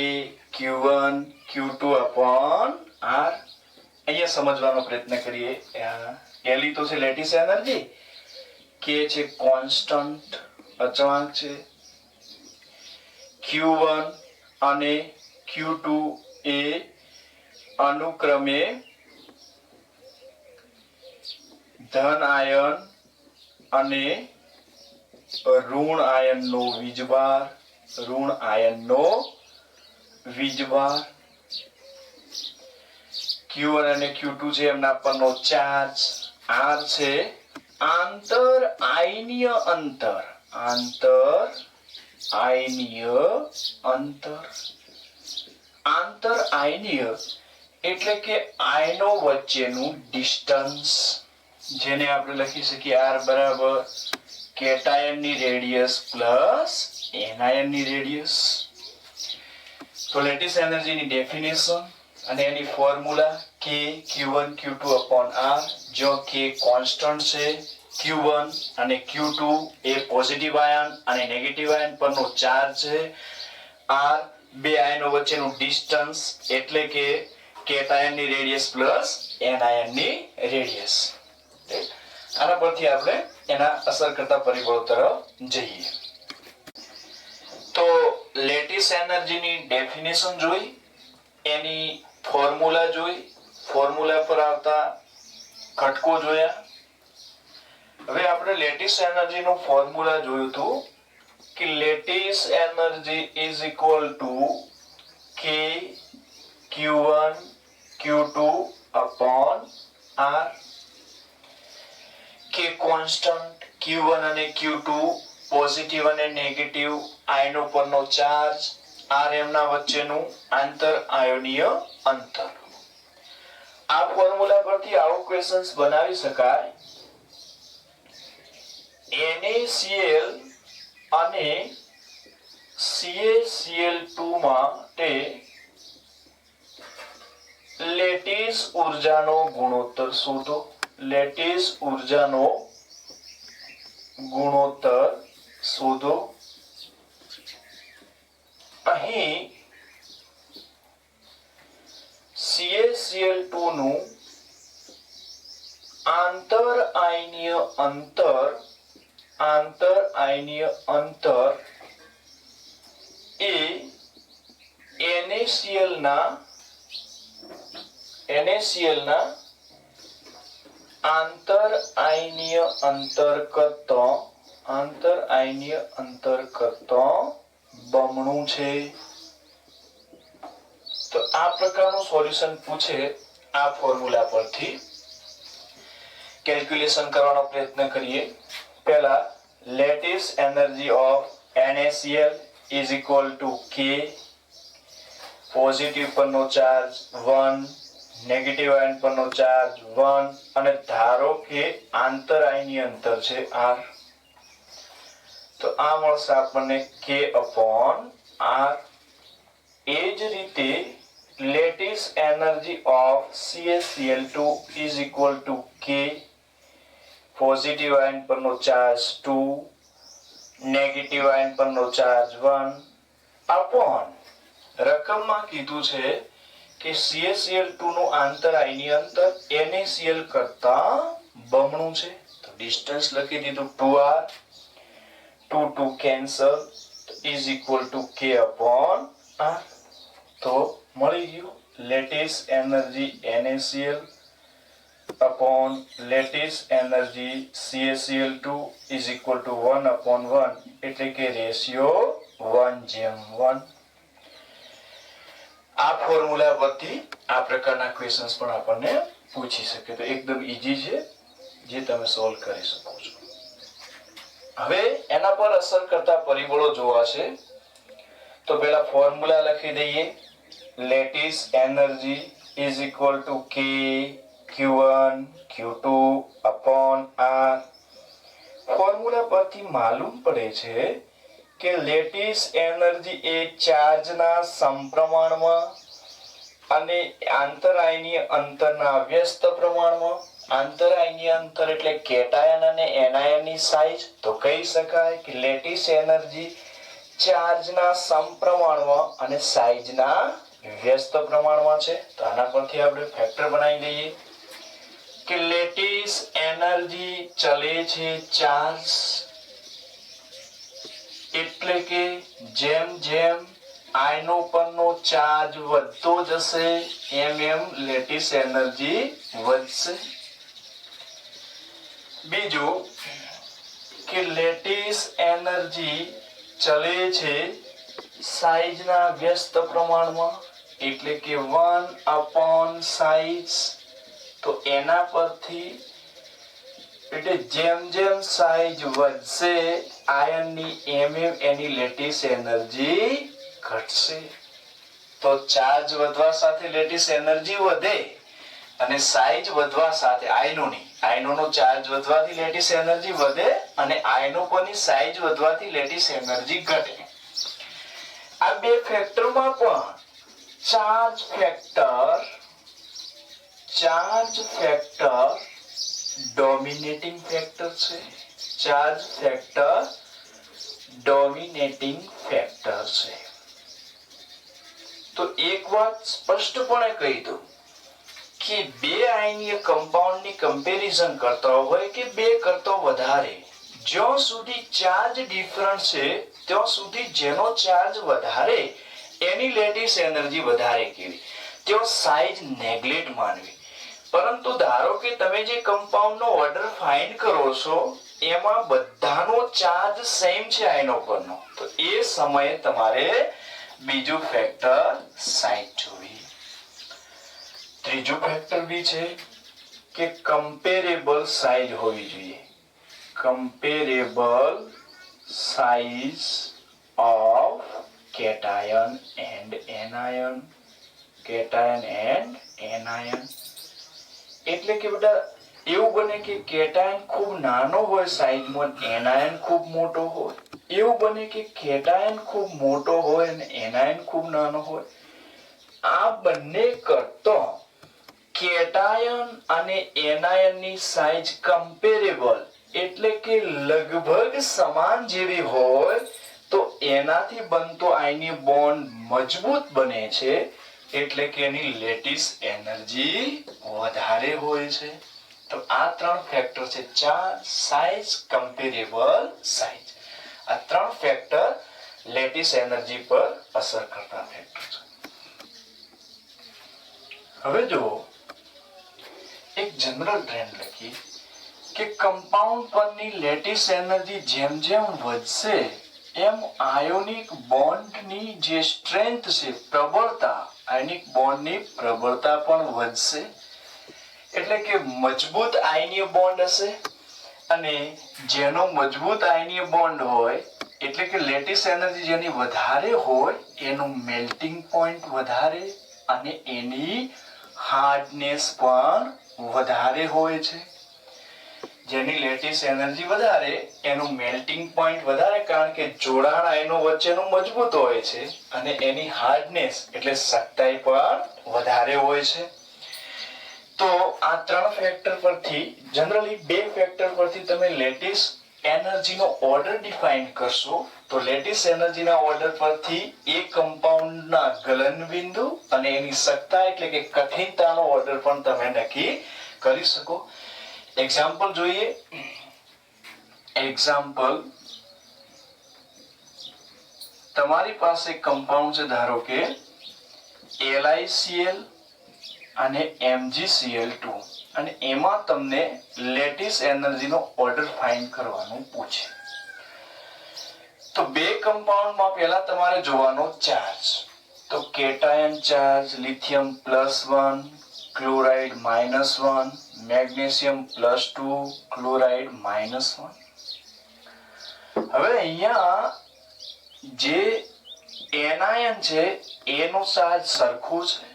Q1 Q2 અપોન R. અહીંયા સમજવાનો પ્રયત્ન કરીએ. એલી તો છે લેટિસ એનર્જી, કે છે કોન્સ્ટન્ટ અચળાંક છે, Q1 અને Q2 એ અનુક્રમે ધન આયન અને ઋણ આયનનો વીજભાર. Q1 અને Q2 છે એમના પરનો ચાર્જ, R છે આંતર આયનીય અંતર. આંતર આયનીય એટલે કે આયનો વચ્ચેનું ડિસ્ટન્સ, જેને આપણે લખી શકીએ R બરાબર કેટાયન ની રેડિયસ પ્લસ એનાયન ની રેડિયસ. તો લેટિસ એનર્જી ની ડેફિનેશન અને એની ફોર્મ્યુલા કે Q1 Q2 upon R. જો કે કોન્સ્ટન્ટ છે, Q1 અને Q2 એ પોઝિટિવ આયન અને નેગેટિવ આયન પરનો ચાર્જ છે, R બે આયનો વચ્ચેનું ડિસ્ટન્સ એટલે કે કેટાયન ની રેડિયસ પ્લસ એનાયન ની રેડિયસ. આના પરથી આપણે એના અસર કરતા પરિબળો તરફ જઈએ. તો લેટિસ એનર્જી ની ડેફિનેશન જોઈ, એની ફોર્મ્યુલા જોઈ, ફોર્મ્યુલા પર આવતા ઘટકો જોયા. હવે આપણે લેટિસ એનર્જી નું ફોર્મ્યુલા જોયું હતું કે lattice energy is equal two કે Q1 Q2 upon R. કે કોન્સ્ટન્ટ, Q1 અને Q2 પોઝિટિવ અને નેગેટિવ આયનો પરનો ચાર્જ, R એમના વચ્ચેનું આંતર આયનીય અંતર. આ ફોર્મ્યુલા પરથી આવો ક્વેશ્ચન્સ બનાવી શકાય. NaCl અને CaCl2 માટે લેટિસ ઉર્જાનો ગુણોત્તર શોધો. લેટિસ ઉર્જાનો ગુણોત્તર શોધો. અહીં CaCl2 નું આંતર આયનીય અંતર એ NaCl ના આંતર આયનીય અંતર કરતા બમણું છે. તો આ પ્રકારનું સોલ્યુશન પૂછે આ ફોર્મ્યુલા પરથી. કેલ્ક્યુલેશન કરવાનો પ્રયત્ન કરીએ. પહેલા lattice energy of NaCl is equal to K. Positive પરનો ચાર્જ 1, નેગેટિવ આયન પરનો ચાર્જ 1 અને ધારો કે આંતર આયનીય અંતર છે R. તો આ મળશે આપણને K/R. એ જ રીતે lattice energy of CaCl2 is equal to K. Positive ion પરનો ચાર્જ 2, નેગેટિવ આયન પરનો ચાર્જ 1 અપોન રકમમાં કીધું છે કે CaCl2 નું આંતર આયનીય અંતર NaCl કરતા બમણું છે. તો ડિસ્ટન્સ લખી દીધું 2R. 2 cancel is equal to K/R. તો મળી ગયું lattice energy NaCl upon lattice energy CaCl2 is equal to 1/1 એટલે કે રેશિયો 1:1. આ ફોર્મ્યુલા પરથી આ પ્રકારના ક્વેશ્ચન્સ પણ આપણને પૂછી શકે. તો એકદમ ઈઝી છે જે તમે સોલ્વ કરી શકો છો. હવે એના પર અસર કરતા પરિબળો જોવા છે. તો પહેલા ફોર્મ્યુલા લખી દઈએ. Lattice energy is equal to K Q1 Q2 upon R. Formula પરથી માલુમ પડે છે કે લેટિસ એનર્જી એ ચાર્જના સમપ્રમાણમાં અને આંતર આયનીય અંતરના વ્યસ્ત પ્રમાણમાં. આંતર આયનીય અંતર એટલે કેટાયન અને એનાયનની સાઇઝ. તો કહી શકાય કે લેટિસ એનર્જી ચાર્જના સમપ્રમાણમાં અને સાઇઝના વ્યસ્ત પ્રમાણમાં છે. તો આના પરથી આપણે ફેક્ટર બનાવી દઈએ કે લેટિસ એનર્જી ચલે છે ચાર્જ એટલે કે જેમ જેમ આયનો પરનો ચાર્જ વધતો જશે એમ લેટિસ એનર્જી વધશે. બીજું કે લેટિસ એનર્જી ચલે છે સાઇઝના વ્યસ્ત પ્રમાણમાં એટલે કે 1/સાઇઝ. તો એના પરથી એટલે જેમ જેમ સાઇઝ વધશે આયનની એમ એની લેટિસ એનર્જી ઘટશે. તો ચાર્જ વધવા સાથે લેટિસ એનર્જી વધે અને સાઇઝ વધવા સાથે આયનોનો ચાર્જ વધવાથી લેટિસ એનર્જી વધે અને આયનો પરની સાઇઝ વધવાથી લેટિસ એનર્જી ઘટે. આ બે ફેક્ટરમાં પણ ચાર્જ ફેક્ટર ડોમિનેટિંગ ફેક્ટર છે. ચાર્જ ફેક્ટર ડોમિનેટિંગ ફેક્ટર છે. તો એક વાત સ્પષ્ટપણે કહી દઉં કે બે આયનીય કમ્પાઉન્ડની કમ્પેરિઝન કરતા હોય કે બે કરતા વધારે, જ્યાં સુધી ચાર્જ ડિફરન્ટ છે ત્યાં સુધી જેનો ચાર્જ વધારે એની લેટિસ એનર્જી વધારે કેવી, ત્યાં સાઇઝ નેગ્લેક્ટ માનવી. પરંતુ ધારો કે તમે જે કમ્પાઉન્ડનો ઓર્ડર ફાઇન્ડ કરો છો એમાં બધાનો ચાર્જ સેમ છે આયનો પરનો, તો એ સમયે તમારે બીજું ફેક્ટર સાઇઝ જોવી. ત્રીજું ફેક્ટર બી છે કે કમ્પેરેબલ સાઇઝ હોવી જોઈએ. Comparable size of cation and anion. એટલે કે બેટા એવું બને કે કેટાયન ખૂબ નાનો હોય સાઈઝમાં, એનાયન ખૂબ મોટો હોય. એવું બને કે કેટાયન ખૂબ મોટો હોય અને એનાયન ખૂબ નાનો હોય. આ બંને કરતો કેટાયન અને એનાયનની સાઈઝ કમ્પેરેબલ એટલે કે લગભગ સમાન જેવી હોય તો એનાથી બનતો આયનીય બોન્ડ મજબૂત બને છે એટલે કે એની લેટિસ એનર્જી વધારે હોય છે. તો આ ત્રણ ફેક્ટર છે, ચાર્જ, સાઇઝ, કમ્પેરેબલ સાઇઝ. આ ત્રણ ફેક્ટર લેટિસ એનર્જી પર અસર કરતા ફેક્ટર છે. હવે જો એક જનરલ ટ્રેન્ડ લખી કે કમ્પાઉન્ડ પરની લેટિસ એનર્જી જેમ જેમ વધશે એમ આયોનિક બોન્ડની જે સ્ટ્રેન્થ છે, પ્રબળતા, આયોનિક બોન્ડની પ્રબળતા પણ વધશે. એટલે કે મજબૂત આયનીય બોન્ડ હશે અને જેનો મજબૂત આયનીય બોન્ડ હોય એટલે કે લેટિસ એનર્જી જેની વધારે હોય એનું મેલ્ટિંગ પોઈન્ટ વધારે અને એની હાર્ડનેસ પણ વધારે હોય છે. જેની લેટિસ એનર્જી વધારે એનું મેલ્ટિંગ પોઈન્ટ વધારે, કારણ કે જોડાણ આયનો વચ્ચેનું મજબૂત હોય છે અને એની હાર્ડનેસ એટલે સખ્તાઈ પણ વધારે હોય છે. તો આ ત્રણ ફેક્ટર પરથી, જનરલી બે ફેક્ટર પરથી તમે લેટિસ એનર્જીનો ઓર્ડર ડિફાઇન કરશો તો લેટિસ એનર્જીના ઓર્ડર પરથી એક કમ્પાઉન્ડના ગલન બિંદુ અને એની સખ્તા એટલે કે કઠિનતાનો ઓર્ડર પણ તમે નક્કી કરી શકો. એક્ઝામ્પલ જોઈએ. એક્ઝામ્પલ, તમારી પાસે કમ્પાઉન્ડ છે, ધારો કે LiCl અને MgCl2 અને એમાં તમને લેટિસ એનર્જીનો ઓર્ડર ફાઇન્ડ કરવાનું પૂછે. તો બે કમ્પાઉન્ડમાં પહેલા તમારે જોવાનો ચાર્જ. તો cation charge lithium +1, chloride -1, magnesium +2, chloride -1. હવે અહીંયા જે એનાયન છે એનો ચાર્જ સરખો છે.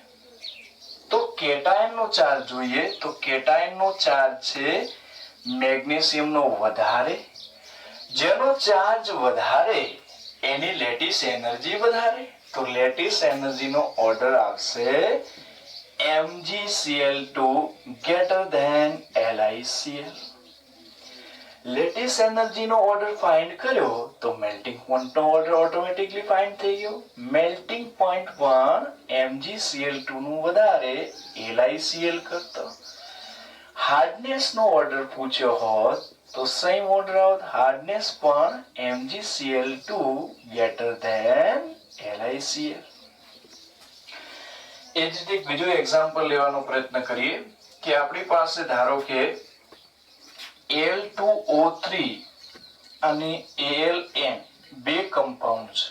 તો કેટાયન નો ચાર્જ જોઈએ તો કેટાયન નો ચાર્જ છે મેગ્નેશિયમ નો વધારે. જેનો ચાર્જ વધારે એની લેટિસ એનર્જી વધારે. તો લેટિસ એનર્જી નો ઓર્ડર આવશે MgCl2 greater than LiCl. Lattice energy નો ઓર્ડર ફાઇન્ડ કર્યો તો મેલ્ટિંગ પોઈન્ટ નો ઓર્ડર ઓટોમેટિકલી ફાઇન્ડ થઈ ગયો. મેલ્ટિંગ પોઈન્ટ પણ MgCl2 નું વધારે LiCl કરતા. હાર્ડનેસ નો ઓર્ડર પૂછ્યો હોત તો સેમ ઓર્ડર આવત, હાર્ડનેસ પણ MgCl2 greater than LiCl. એ જ રીતે બીજું એક્ઝામ્પલ લેવાનો પ્રયત્ન કરીએ કે આપણી પાસે ધારો કે Al2O3 અને Aln બે કમ્પાઉન્ડ છે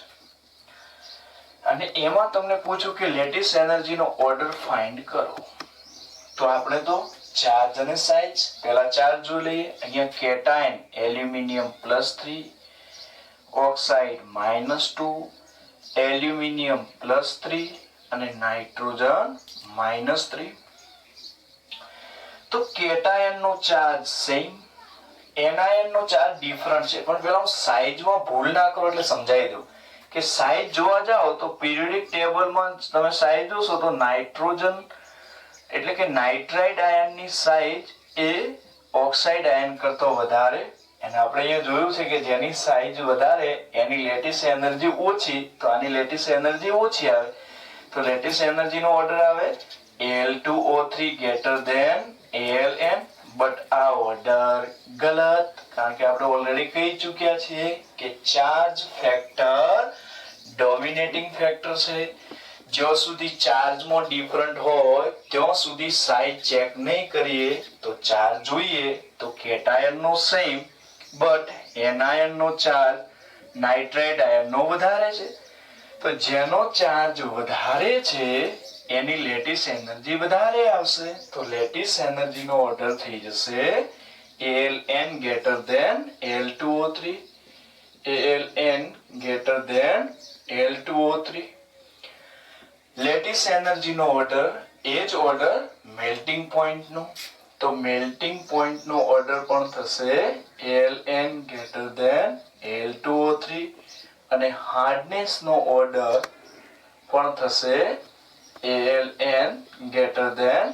અને એમાં તમને પૂછ્યું કે લેટિસ એનર્જીનો ઓર્ડર ફાઇન્ડ કરો. તો આપણે તો ચાર્જ અને સાઇઝ પહેલા ચાર્જ જોઈ લઈએ. અહીંયા કેટાયન એલ્યુમિનિયમ +3, ઓક્સાઇડ -2, એલ્યુમિનિયમ +3 અને નાઇટ્રોજન -3. તો કેટાયન નો ચાર્જ સેમ, એનાયન નો ચાર્જ ડિફરન્ટ છે. પણ પેલા હું સાઇઝમાં ભૂલ ના કરો એટલે સમજાવી દઉં કે સાઇઝ જોવા જાઓ તો પીરિયોડિક ટેબલમાં તમે સાઇઝ જોશો તો નાઇટ્રોજન એટલે કે નાઇટ્રાઇડ આયનની સાઇઝ એ ઓક્સાઇડ આયન કરતો વધારે. અને આપણે અહીંયા જોયું છે કે જેની સાઇઝ વધારે એની લેટિસ એનર્જી ઓછી, તો આની લેટિસ એનર્જી ઓછી આવે. તો લેટિસ એનર્જી નો ઓર્ડર આવે Al2O3 greater than Aln. But આ ઓર્ડર ગલત, કારણ કે આપણે ઓલરેડી કહી ચૂક્યા છીએ કે ચાર્જ ફેક્ટર ડોમિનેટિંગ ફેક્ટર છે. જ્યાં સુધી ચાર્જમાં ડિફરન્ટ હોય ત્યાં સુધી સાઇઝ ચેક નહીં કરીએ તો ચાર્જ જોઈએ તો કેટાયન નો સેમ બટ એનાયન નો ચાર્જ નાઇટ્રાઇડ આયન નો વધારે છે. તો જેનો ચાર્જ વધારે છે એની લેટિસ એનર્જી વધારે આવશે. તો લેટિસ એનર્જી નો ઓર્ડર થઈ જશે Aln greater than Al2O3, Aln greater than Al2O3. Lattice energy નો ઓર્ડર એ જ ઓર્ડર મેલ્ટિંગ પોઈન્ટ નો. તો મેલ્ટિંગ પોઈન્ટ નો ઓર્ડર પણ થશે Aln greater than Al2O3 અને હાર્ડનેસ નો ઓર્ડર પણ થશે Aln greater than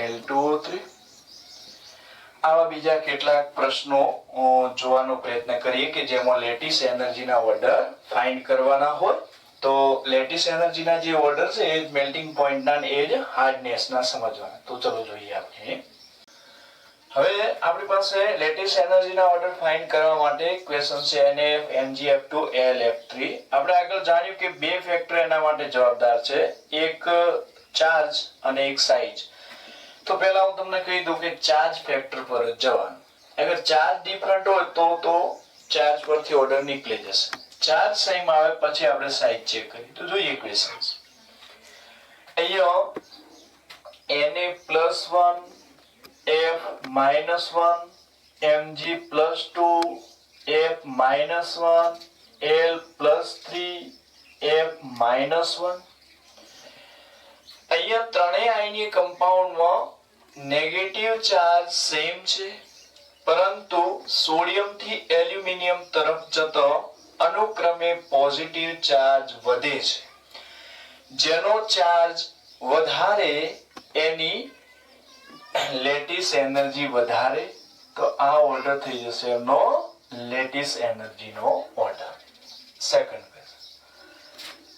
Al2O3. આવા બીજા કેટલાક પ્રશ્નો જોવાનો પ્રયત્ન કરીએ કે જેમાં લેટિસ એનર્જીના ઓર્ડર ફાઇન્ડ કરવાના હોય. તો લેટિસ એનર્જીના જે ઓર્ડર છે એ મેલ્ટિંગ પોઈન્ટના એ જ હાર્ડનેસના સમજવાના. તો ચલો જોઈએ આપણે. હવે આપણી પાસે લેટિસ એનર્જીના ઓર્ડર ફાઇન્ડ કરવા માટે ક્વેશ્ચન છે NF NgF2 LF3. આપણે આગળ જાણ્યું કે બે ફેક્ટર એના માટે જવાબદાર છે, એક ચાર્જ અને એક સાઇઝ. તો પહેલા હું તમને કહી દઉં કે ચાર્જ ફેક્ટર પર જ જવાનું. અગર ચાર્જ ડિફરન્ટ હોય તો ચાર્જ પરથી ઓર્ડર નીકળી જશે. ચાર્જ સેમ આવે પછી આપણે સાઇઝ ચેક કરીએ. તો જોઈએ ક્વેશ્ચન. અહીંયા Na+1 F-1 Mg+2 F-1 L+3 F-1. અહીંયા ત્રણેય આયનીય કમ્પાઉન્ડમાં નેગેટિવ ચાર્જ સેમ છે, પરંતુ સોડિયમ થી એલ્યુમિનિયમ તરફ જતો અનુક્રમે પોઝિટિવ ચાર્જ વધે છે. જેનો ચાર્જ વધારે એની લેટિસ એનર્જી વધારે. તો આ ઓર્ડર થઈ જશે એનો લેટિસ એનર્જીનો order. Second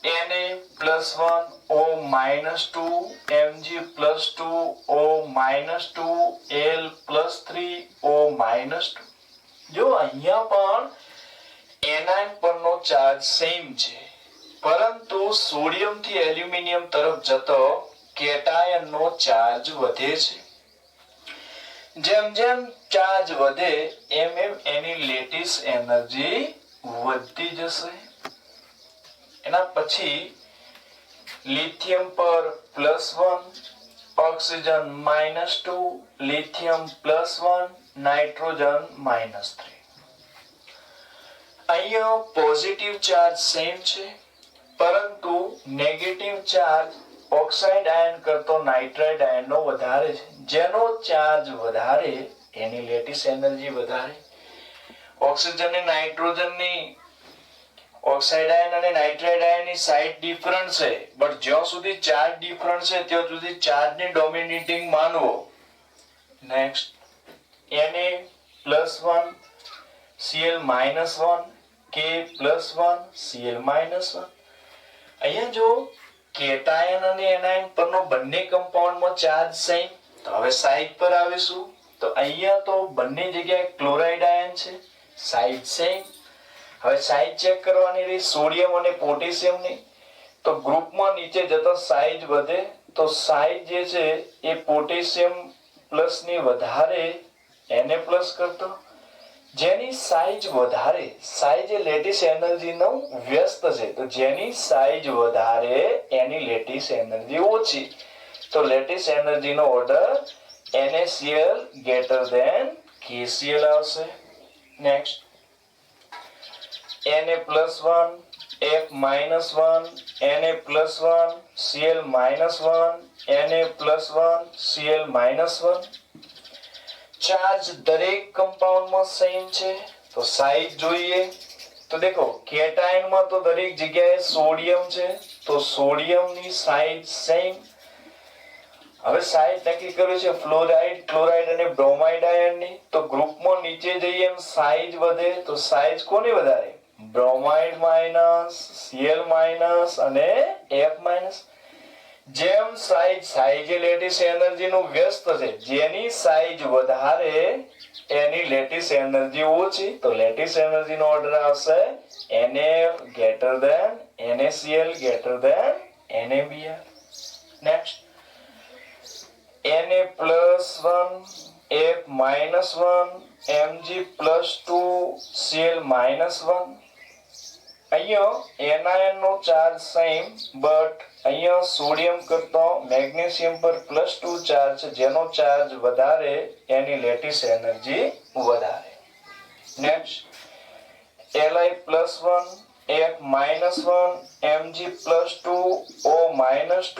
Na+1 O-2 Mg+2 O-2 L+3 O-2. જો અહીંયા પણ એનાયન પરનો ચાર્જ સેમ છે, પરંતુ સોડિયમ થી એલ્યુમિનિયમ તરફ જતો કેટાયનનો ચાર્જ વધે છે. જેમ જેમ ચાર્જ વધે એમ એમ એની લેટિસ એનર્જી વધતી જશે. એના પછી લિથિયમ પર +1 ઓક્સિજન -2 લિથિયમ +1 નાઇટ્રોજન -3. અહીંયા પોઝિટિવ ચાર્જ સેમ છે, પરંતુ નેગેટિવ ચાર્જ ઓક્સાઇડ આયન કરતો નાઇટ્રાઇડ આયનનો વધારે છે. જેનો ચાર્જ વધારે એની લેટિસ એનર્જી વધારે. ઓક્સિજન અને નાઇટ્રોજનની ઓક્સાઇડ આયન અને નાઇટ્રાઇડ આયનની સાઇડ ડિફરન્ટ છે, બટ જ્યાં સુધી ચાર્જ ડિફરન્ટ છે ત્યાં સુધી ચાર્જને ડોમિનેટિંગ માનવો. Next Na+1 Cl-1 K+1 Cl-1. અહીંયા જો કેટાયન અને એનાયન પરનો બંને કમ્પાઉન્ડમાં ચાર્જ સેમ. તો હવે સાઇડ પર આવીશું. તો અહીંયા તો બંને જગ્યાએ ક્લોરાઇડ આયન છે, સાઇડ સેમ. હવે સાઇઝ ચેક કરવાની રહી સોડિયમ અને પોટેશિયમની. તો ગ્રુપમાં નીચે જતા સાઇઝ વધે. તો સાઇઝ જે છે એ પોટેશિયમ પ્લસ ની વધારે Na પ્લસ કરતો. જેની સાઇઝ વધારે, સાઇઝ એ લેટિસ એનર્જીનો વ્યસ્ત છે. તો જેની સાઇઝ વધારે એની લેટિસ એનર્જી ઓછી. તો લેટિસ એનર્જીનો ઓર્ડર NaCl KCl આવશે. Next Na+1 F-1 Na+1 Cl-1 Na+1 Cl-1. Charge દરેક કમ્પાઉન્ડમાં સેમ છે. તો સાઇઝ જોઈએ. તો દેખો કેટાયનમાં તો દરેક જગ્યાએ સોડિયમ છે, તો સોડિયમની સાઇઝ સેમ. હવે સાઇઝ નક્કી કર્યું છે ફ્લોરાઇડ, ક્લોરાઇડ અને બ્રોમાઇડ આયનની. તો ગ્રુપમાં નીચે જઈએ એમ સાઇઝ વધે. તો સાઇઝ કોની વધારે? બ્રોમાઇડ -Cl- અને F-. જેમ સાઇઝ એ લેટિસ એનર્જીનું વ્યસ્ત છે. જેની સાઇઝ વધારે એની લેટિસ એનર્જી ઓછી. તો લેટિસ એનર્જીનો ઓર્ડર આવશે NF NaCl NaBr. Next Na+1 F-1 Mg+2 Cl-1. અહીંયા એનાયન નો ચાર્જ સેમ, બટ અહીંયા સોડિયમ કરતો મેગ્નેશિયમ પર +2 ચાર્જ છે. જેનો ચાર્જ વધારે એની લેટિસ એનર્જી વધારે. Next Li+1 F-1 Mg+2 O-2.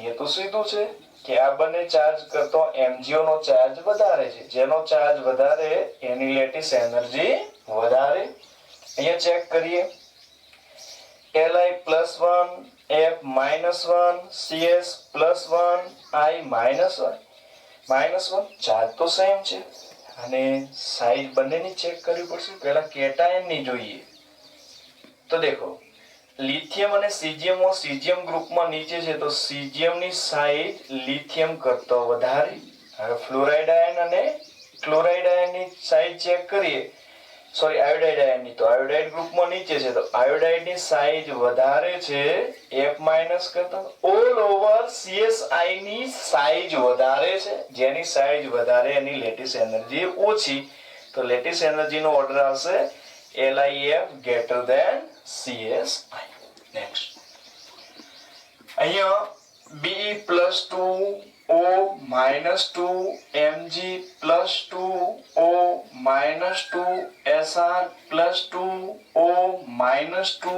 એ તો સીધું છે કે આ બંને ચાર્જ કરતો MgO નો ચાર્જ વધારે છે. જેનો ચાર્જ વધારે એની લેટિસ એનર્જી વધારે. અહીંયા ચેક કરીએ. Li+1 F-1 CS+1 I-1 charge તો સેમ છે. અને સાઈઝ બંનેની ચેક કરવી પડશે. પહેલા કેટાયન ની જોઈએ. તો દેખો લિથિયમ અને સીઝિયમ ગ્રુપમાં નીચે છે તો સીઝિયમ ની સાઈઝ લિથિયમ કરતો વધારે. હવે ફ્લોરાઇડ આયન અને ક્લોરાઇડ આયન ની સાઈઝ ચેક કરીએ. સોરી આયોડાઇડ આયન ની, તો આયોડાઇડ ગ્રુપમાં નીચે છે તો આયોડાઇડ ની સાઈઝ વધારે છે F- કરતા. ઓલ ઓવર CSI ની સાઈઝ વધારે છે. જેની સાઈઝ વધારે એની લેટિસ એનર્જી ઓછી. તો લેટિસ એનર્જી નો ઓર્ડર આવશે LIF greater than CSI. Next અહીંયા Be+2 O -2 Mg +2 O -2 Sr +2 O -2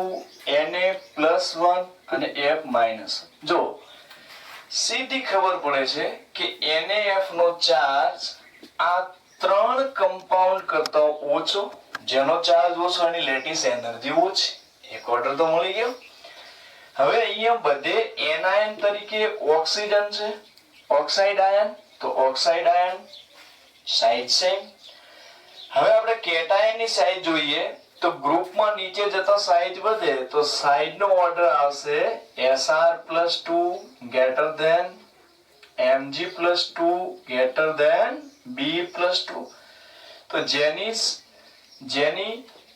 Na +1 અને F-. જો સીધી ખબર પડે છે કે NaF નો ચાર્જ આ ત્રણ કમ્પાઉન્ડ કરતા ઓછો. જેનો ચાર્જ ઓછો એની લેટિસ એનર્જી ઓછી. એક ઓર્ડર તો મળી ગયો. હવે અહીંયા બધે એનાયન તરીકે ઓક્સિજન છે, ઓક્સાઇડ આયન, તો ઓક્સાઇડ આયન સાઈઝ સેમ. હવે આપણે કેટાયન ની સાઈઝ જોઈએ તો ગ્રુપમાં નીચે જતા સાઈઝ વધે તો સાઈઝ નો ઓર્ડર આવશે Sr+2 greater than Mg+2 greater than B+2. તો જેની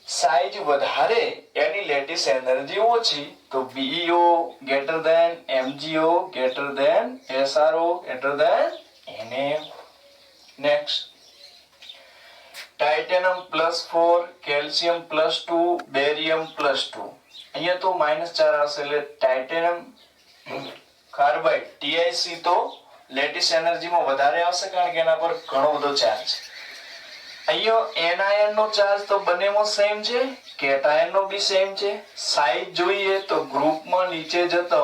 સાઈઝ વધારે એની લેટિસ એનર્જી ઓછી. તો BeO greater than MgO greater than SrO greater than Na. Next titanium +4 calcium +2 barium +2. અહીંયા તો -4 આવશે એટલે ટાઇટેનિયમ કાર્બાઇડ TiC તો લેટિસ એનર્જીમાં વધારે આવશે કારણ કે એના પર ઘણો બધો ચાર્જ છે. અહીંયા એનાયન નો ચાર્જ તો બંનેમાં સેમ છે, કેટાયન નો બી સેમ છે. સાઈઝ જોઈએ તો ગ્રુપમાં નીચે જતો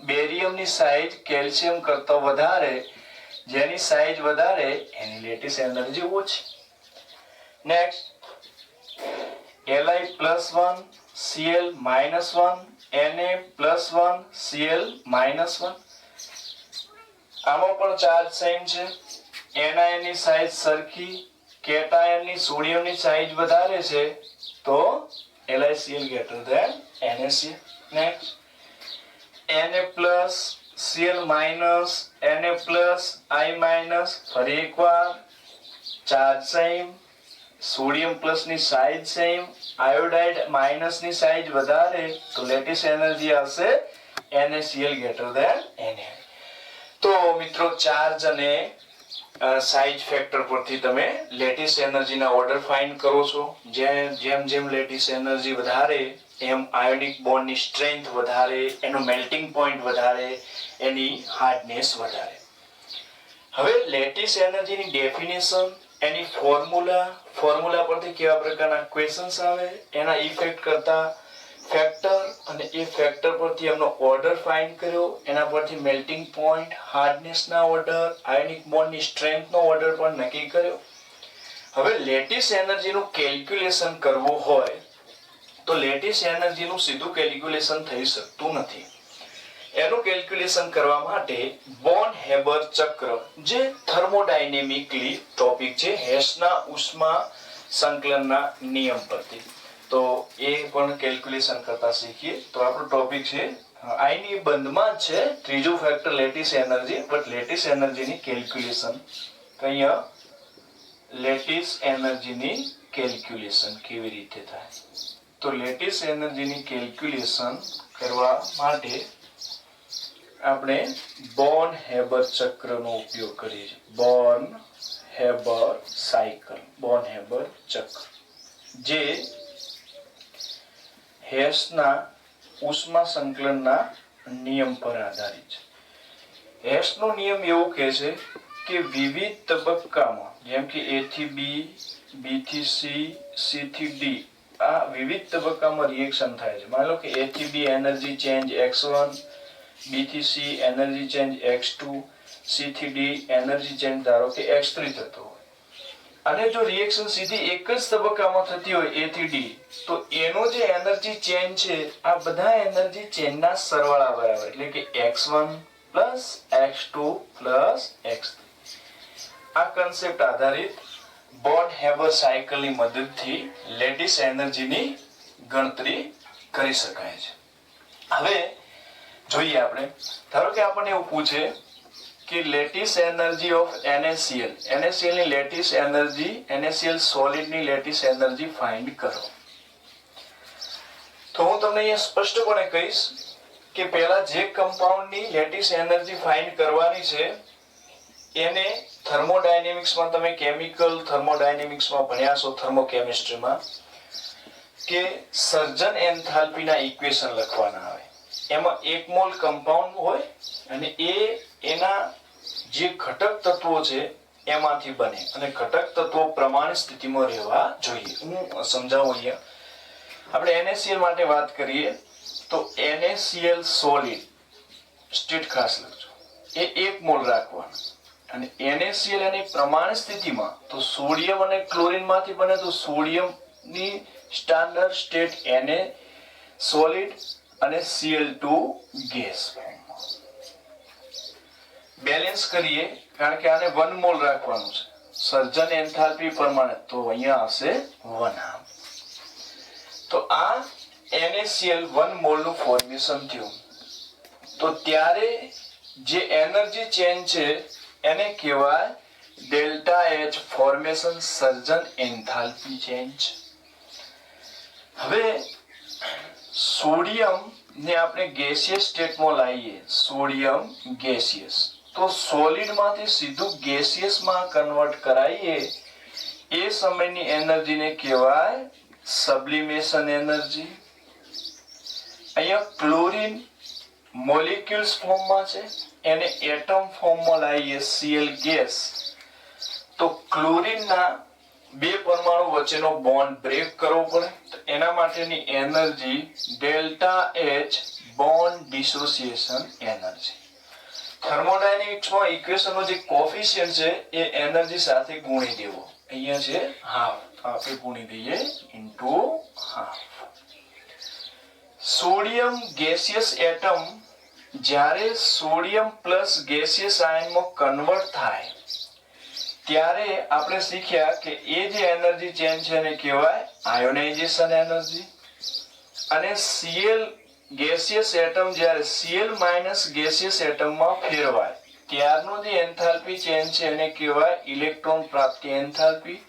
બેરિયમ ની સાઈઝ કેલ્શિયમ કરતા વધારે. જેની સાઈઝ વધારે એની લેટિસ એનર્જી ઓછી. Next Li+1 Cl -1 Na+1 Cl -1. આમાં પણ ચાર્જ સેમ છે. એનાયન ની સાઈઝ સરખી, કેટાયન ની સોડિયમ ની સાઈઝ વધારે છે તો LiCl greater than NaCl. Next Na+ Cl Na+, I-, ફરી એકવાર ચાર્જ સેમ, સોડિયમ પ્લસ ની સાઈઝ સેમ, આયોડાઇડ માઇનસ ની સાઈઝ વધારે તો લેટિસ એનર્જી આવશે NaCl greater than Na. તો મિત્રો ચાર્જ અને સાઈઝ ફેક્ટર પરથી તમે લેટિસ એનર્જીના ઓર્ડર ફાઇન્ડ કરો છો. જેમ લેટિસ એનર્જી વધારે એમ આયોનિક બોન્ડની સ્ટ્રેન્થ વધારે, એનું મેલ્ટિંગ પોઈન્ટ વધારે, એની હાર્ડનેસ વધારે. હવે લેટિસ એનર્જીની ડેફિનેશન, એની ફોર્મ્યુલા પરથી કેવા પ્રકારના ક્વેશ્ચન્સ આવે, એના ઇફેક્ટ કરતા ફેક્ટર અને એ ફેક્ટર પરથી એમનો ઓર્ડર ફાઇન્ડ કર્યો, એના પરથી મેલ્ટિંગ પોઈન્ટ, હાર્ડનેસ ના ઓર્ડર, આયોનિક બોન્ડની સ્ટ્રેન્થ નો ઓર્ડર પણ નક્કી કર્યો. હવે લેટિસ એનર્જીનું કેલ્ક્યુલેશન કરવું હોય તો લેટિસ એનર્જીનું સીધું કેલ્ક્યુલેશન થઈ શકતું નથી. એનું કેલ્ક્યુલેશન કરવા માટે બોર્ન હેબર ચક્ર, જે થર્મોડાયનેમિકલી ટોપિક છે, હેસના ઉષ્મા સંકલનના નિયમ પરથી, તો એ પણ કેલ્ક્યુલેશન કરતા શીખીએ. તો આપણો ટોપિક છે આઈની બંધમાં જ છે ત્રીજું factor lattice energy. But lattice એનર્જીની કેલ્ક્યુલેશન અહીંયા લેટિસ એનર્જીની કેલ્ક્યુલેશન કેવી રીતે થાય? તો લેટિસ એનર્જીની કેલ્ક્યુલેશન કરવા માટે આપણે બોર્ન હેબર ચક્રનો ઉપયોગ કરીએ છીએ. Born Haber cycle, Born Haber ચક્ર, જે હેસના ઉષ્મા સંકલનના નિયમ પર આધારિત છે. હેસનો નિયમ એવું કહે છે કે વિવિધ તબક્કામાં, જેમ કે A થી B, B થી C, C થી D, આ વિવિધ તબક્કામાં રિએક્શન થાય છે. માની લો કે A થી B energy change x1, B થી C energy change x2, C થી D એનર્જી ચેન્જ ધારો કે x3 થતો હોય, અને જો રિએક્શન સીધી એક જ તબક્કામાં થતી હોય A થી D, તો એનો જે એનર્જી ચેન્જ છે આ બધા એનર્જી ચેન્જના સરવાળા બરાબર, એટલે કે x1 + x2 + x3. આ કન્સેપ્ટ આધારિત બોર્ન હેબર સાયકલની મદદથી લેટિસ એનર્જીની ગણતરી કરી શકાય છે. હવે જોઈએ આપણે, ધારો કે આપણને એવું પૂછે કે lattice energy of NaCl, NaCl ની લેટિસ એનર્જી, NaCl સોલિડ ની લેટિસ એનર્જી ફાઇન્ડ કરો. તો હું તમને અહીંયા સ્પષ્ટપણે કહીશ કે પહેલા જે કમ્પાઉન્ડ ની લેટિસ એનર્જી ફાઇન્ડ કરવાની છે એને થર્મોડાયનેમિક્સમાં, તમે કેમિકલ થર્મોડાયનેમિક્સમાં ભણ્યા છો, થર્મોકેમિસ્ટ્રીમાં, કે સર્જન એન્થાલ્પીના ઇક્વેશન લખવાના આવે. એમાં 1 મોલ કમ્પાઉન્ડ હોય અને એના જે ઘટક તત્વો છે એમાંથી બને અને ઘટક તત્વો પ્રમાણિત સ્થિતિમાં રહેવા જોઈએ. હું સમજાવું અહીંયા. આપણે NaCl માટે વાત કરીએ તો NaCl સોલિડ સ્ટેટ ખાસ લખજો, એ 1 મોલ રાખવાનું. અને NaCl એની પ્રમાણિત સ્થિતિમાં તો સોડિયમ અને ક્લોરીન માંથી બને, તો સોડિયમ ની સ્ટાન્ડર્ડ સ્ટેટ Na સોલિડ અને Cl2 ગેસ. બેલેન્સ કરીએ, કારણ કે આને 1 મોલ રાખવાનું છે. સર્જન એન્થાલ્પી પ્રમાણે તો અહીંયા હશે 1 તો આ NaCl 1 મોલ નું ફોર્મેશન થયું. તો ત્યારે જે એનર્જી ચેન્જ છે એને કહેવાય ડેલ્ટા H ફોર્મેશન, સર્જન એન્થાલ્પી ચેન્જ. હવે સોડિયમ ને આપણે ગેસિયસ સ્ટેટમાં લાવીએ, સોડિયમ ગેસિયસ, તો સોલિડ માંથી સીધું ગેસિયસ માં કન્વર્ટ કરાવીએ એ સમયની એનર્જીને કહેવાય સબ્લિમેશન એનર્જી. અહીંયા ક્લોરીન મોલેક્યુલ્સ ફોર્મમાં છે, એને એટમ ફોર્મમાં લાવીએ Cl ગેસ, તો ક્લોરીનના 2 પરમાણુ વચ્ચેનો બોન્ડ બ્રેક કરવો પડે, તો એના માટેની energy delta H bond dissociation energy. થર્મોડાયનેમિક્સમાં ઇક્વેશનનો જે કોફિશિયન્ટ છે એ એનર્જી સાથે ગુણી દેવો. અહીંયા છે હાફ, આપણે ગુણી દઈએ into half. Sodium gaseous atom જ્યારે સોડિયમ પ્લસ ગેસિયસ આયનમાં કન્વર્ટ થાય ત્યારે આપણે શીખ્યા કે એ જે એનર્જી ચેન્જ છે એને કહેવાય આયોનાઇઝેશન એનર્જી. અને Cl ગેસિયસ એટમ જ્યારે Cl માઇનસ ગેસિયસ એટમમાં ફેરવાય ત્યારનો જે એન્થાલ્પી ચેન્જ છે એને કહેવાય ઇલેક્ટ્રોન પ્રાપ્તિ enthalpy,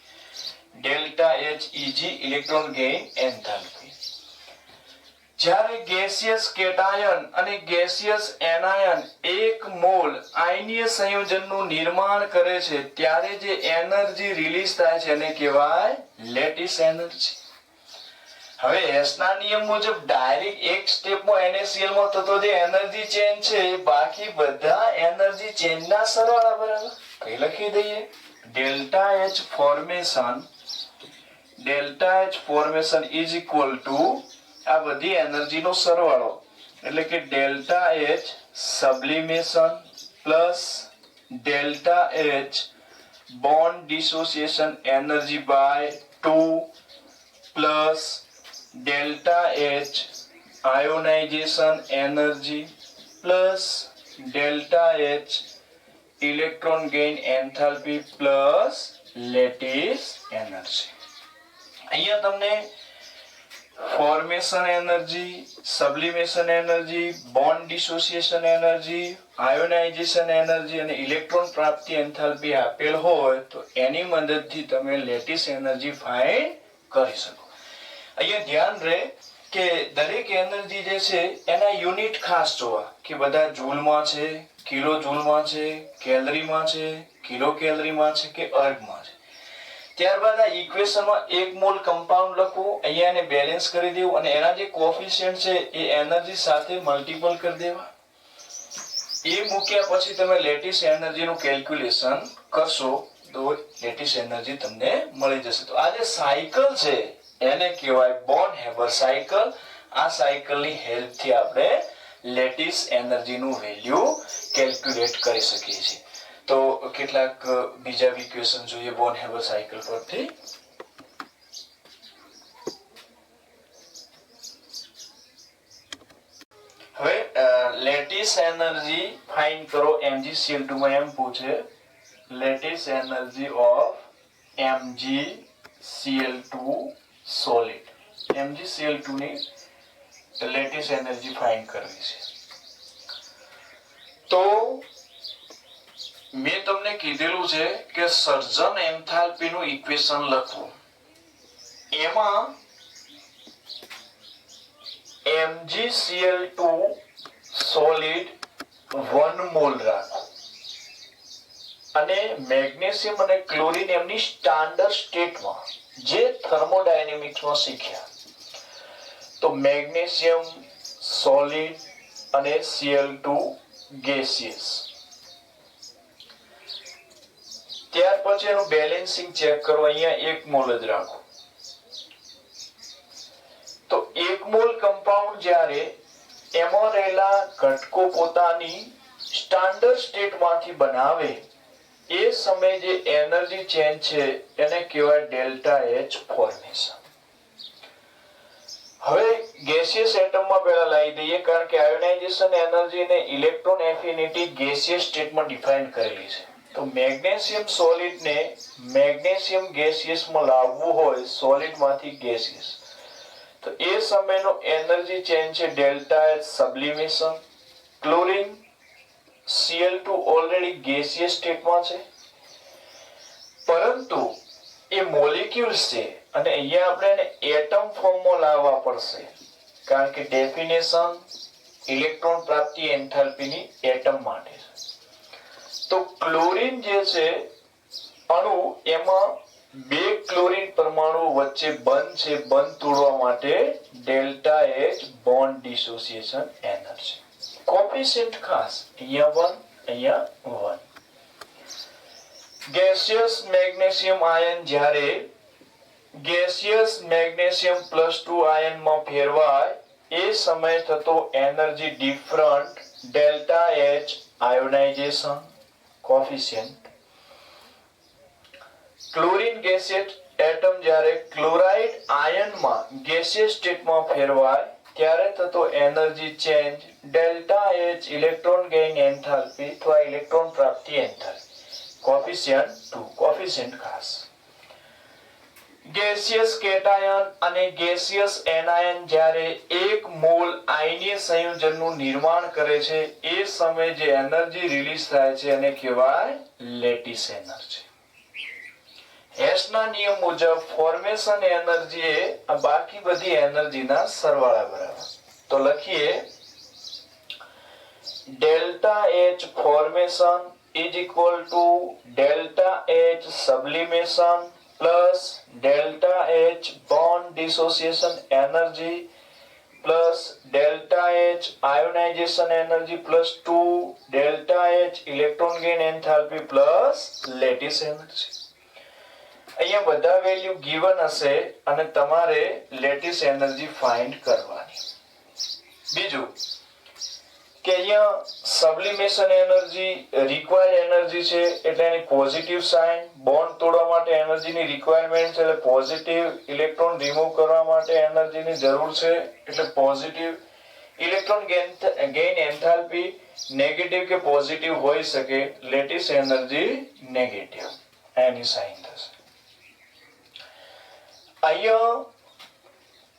delta H Eg electron gain enthalpy. જ્યારે ગેસિયસ કેટાયન અને ગેસિયસ એનાયન 1 મોલ આયનીય સંયોજનનું નિર્માણ કરે છે ત્યારે જે એનર્જી રિલીઝ થાય છે એને કહેવાય લેટિસ એનર્જી. હવે હેસના નિયમ મુજબ ડાયરેક્ટ એક સ્ટેપમાં NaCl માં થતો જે એનર્જી ચેન્જ છે એ બાકી બધા એનર્જી ચેન્જના સરવાળા બરાબર. કઈ લખી દઈએ, delta H formation is equal to આ બધી એનર્જીનો સરવાળો, એટલે કે delta H sublimation plus delta H bond dissociation energy by 2 plus delta H ionization energy plus delta H electron gain enthalpy plus lattice energy. અહીંયા તમને formation energy, sublimation energy, bond dissociation energy, ionization energy અને ઇલેક્ટ્રોન પ્રાપ્તિ એન્થાલ્પી આપેલ હોય તો એની મદદથી તમે લેટિસ એનર્જી ફાઇન્ડ કરી શકો. અહીંયા ધ્યાન રહે કે દરેક એનર્જી જે છે એના યુનિટ ખાસ જોવા કે બધા જૂલમાં છે, કિલો જૂલમાં છે, કેલરીમાં છે, કિલો કેલરીમાં છે કે અર્ગમાં છે. ત્યારબાદ આ ઇક્વેશનમાં 1 મોલ કમ્પાઉન્ડ લખવું, અહીંયા એને બેલેન્સ કરી દેવું અને એના જે કોફિશિયન્ટ છે એ એનર્જી સાથે મલ્ટીપલ કરી દેવા. એ મૂક્યા પછી તમે લેટિસ એનર્જીનું કેલ્ક્યુલેશન કરશો તો લેટિસ એનર્જી તમને મળી જશે. તો આ જે સાયકલ છે એને કહેવાય બોર્ન હેબર સાયકલ. આ સાયકલની હેલ્પથી આપણે લેટિસ એનર્જીનું વેલ્યુ કેલ્ક્યુલેટ કરી શકીએ છીએ. તો કેટલાક બીજા ઇક્વેશન જોઈએ બોર્ન હેબર સાયકલ પરથી. હવે લેટિસ એનર્જી ફાઇન્ડ કરો. MgCl2 માં એમ પૂછે lattice energy of MgCl2 solid. MgCl2 ની લેટિસ એનર્જી ફાઇન્ડ કરવી છે. તો મેં તમને કીધેલું છે કે સર્જન એન્થાલ્પી નું ઇક્વેશન લખવું. એમાં MgCl2 સોલિડ 1 મોલ રાખો અને મેગ્નેશિયમ અને ક્લોરીન એમની સ્ટાન્ડર્ડ સ્ટેટમાં જે થર્મોડાયનેમિક્સમાં શીખ્યા. તો મેગ્નેશિયમ સોલિડ અને Cl2 ગેસિયસ. ત્યાર પછી એનું બેલેન્સિંગ ચેક કરો. અહીંયા 1 મોલ જ રાખો. તો 1 મોલ કમ્પાઉન્ડ જ્યારે એમાં રહેલા ઘટકો પોતાની સ્ટાન્ડર્ડ સ્ટેટમાંથી બનાવે એ સમયે જે એનર્જી ચેન્જ છે એને કહેવાય ડેલ્ટા એચ ફોર્મેશન. હવે ગેસિયસ એટમમાં પહેલા લાવી દઈએ, કારણ કે આયોનાઇઝેશન એનર્જી ને ઇલેક્ટ્રોન એફિનિટી ગેસિયસ સ્ટેટમાં ડિફાઇન કરેલી છે. તો મેગ્નેશિયમ સોલિડ ને મેગ્નેશિયમ ગેસિયસમાં લાવવું હોય સોલિડમાંથી ગેસિયસ, તો એ સમયનો એનર્જી ચેન્જ છે delta H sublimation. Chlorine Cl2 already gaseous સ્ટેટમાં છે, પરંતુ એ મોલેક્યુલ્સ છે અને અહીંયા આપણે એને એટમ ફોર્મમાં લાવવા પડશે, કારણ કે ડેફિનેશન ઇલેક્ટ્રોન પ્રાપ્તિ એન્થાલ્પીની એટમ માટે છે. તો ક્લોરીન જે છે અણુ, એમાં 2 ક્લોરીન પરમાણુ વચ્ચે બંધ છે. બંધ તોડવા માટે delta H bond dissociation energy. Coefficient ખાસ અહીંયા 1, અહીંયા 1. ગેસિયસ મેગ્નેશિયમ આયન જ્યારે ગેસિયસ મેગ્નેશિયમ +2 આયનમાં ફેરવાય એ સમયે થતો energy different delta H ionisation coefficient. Chlorine gaseous atom જ્યારે ક્લોરાઇડ આયનમાં ગેસિયસ સ્ટેટમાં ફેરવાય ત્યારે થતો energy change delta H electron gain enthalpy અથવા ઇલેક્ટ્રોન પ્રાપ્તિ એન્થાલ્પી કોફિશિયન્ટ 2. કોફિશિયન્ટ ખાસ. ગેસિયસ કેટાયન અને ગેસિયસ એનાયન જ્યારે 1 મોલ આયનીય સંયોજનનું નિર્માણ કરે છે એ સમયે જે એનર્જી રિલીઝ થાય છે એને કહેવાય લેટિસ એનર્જી. હેસના નિયમ મુજબ ફોર્મેશન એનર્જી એ આ બાકી બધી એનર્જીના સરવાળા બરાબર. તો લખીએ delta H formation is equal to delta H sublimation plus delta H bond dissociation energy plus delta H ionization energy plus 2 delta H electron gain enthalpy plus lattice energy. અહીંયા બધા વેલ્યુ ગિવન હશે અને તમારે લેટિસ એનર્જી ફાઇન્ડ કરવાની. બીજું કે અહીંયા સબ્લિમેશન એનર્જી રિક્વાયર્ડ એનર્જી છે એટલે એની પોઝિટિવ સાઇન. બોન્ડ તોડવા માટે એનર્જીની રિક્વાયરમેન્ટ છે એટલે પોઝિટિવ. ઇલેક્ટ્રોન રિમૂવ કરવા માટે એનર્જીની જરૂર છે એટલે positive. Electron gain enthalpy negative કે પોઝિટિવ હોઈ શકે. લેટિસ એનર્જી નેગેટિવ એની સાઇન થશે. અહીંયા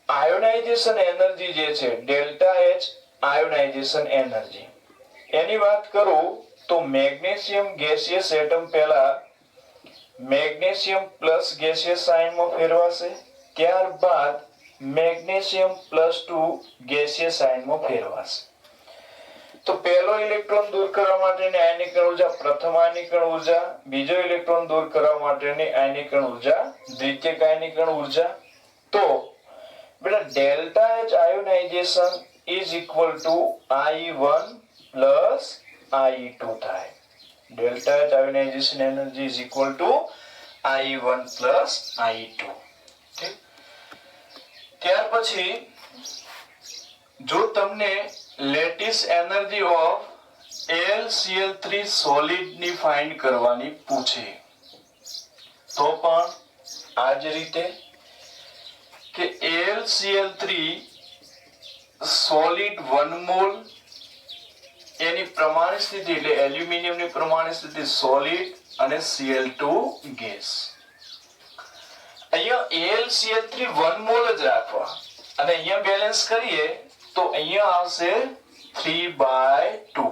આયોનાઇઝેશન એનર્જી જે છે ડેલ્ટા એચ આયોનાઇઝેશન એનર્જી એની વાત કરું તો મેગ્નેશિયમ ગેસિયસ એટમ પહેલા મેગ્નેશિયમ પ્લસ ગેસિયસ આયનમાં ફેરવાશે, ત્યારબાદ મેગ્નેશિયમ +2 ગેસિયસ આયનમાં ફેરવાશે. તો પહેલો ઇલેક્ટ્રોન દૂર કરવા માટેની આયનીકરણ ઉર્જા પ્રથમ આયનીકરણ ઉર્જા, બીજો ઇલેક્ટ્રોન દૂર કરવા માટેની આયનીકરણ ઉર્જા દ્વિતીયક આયનીકરણ ઉર્જા. તો બેટા delta H ionisation is equal to I1 plus I2 થાય. Delta H ionization energy is equal to I1 plus I2. ઠીક. ત્યાર પછી જો તમને lattice energy of AlCl3 solid ની ફાઇન્ડ કરવાની પૂછે તો પણ આ જ રીતે કે AlCl3 સોલિડ 1 મોલ એની પ્રમાણ સ્થિતિ એટલે એલ્યુમિનિયમ ની પ્રમાણ સ્થિતિ સોલિડ અને Cl2 ગેસ. અહીંયા AlCl3 1 મોલ જ રાખવા અને અહીંયા બેલેન્સ કરીએ તો અહીંયા આવશે 3/2.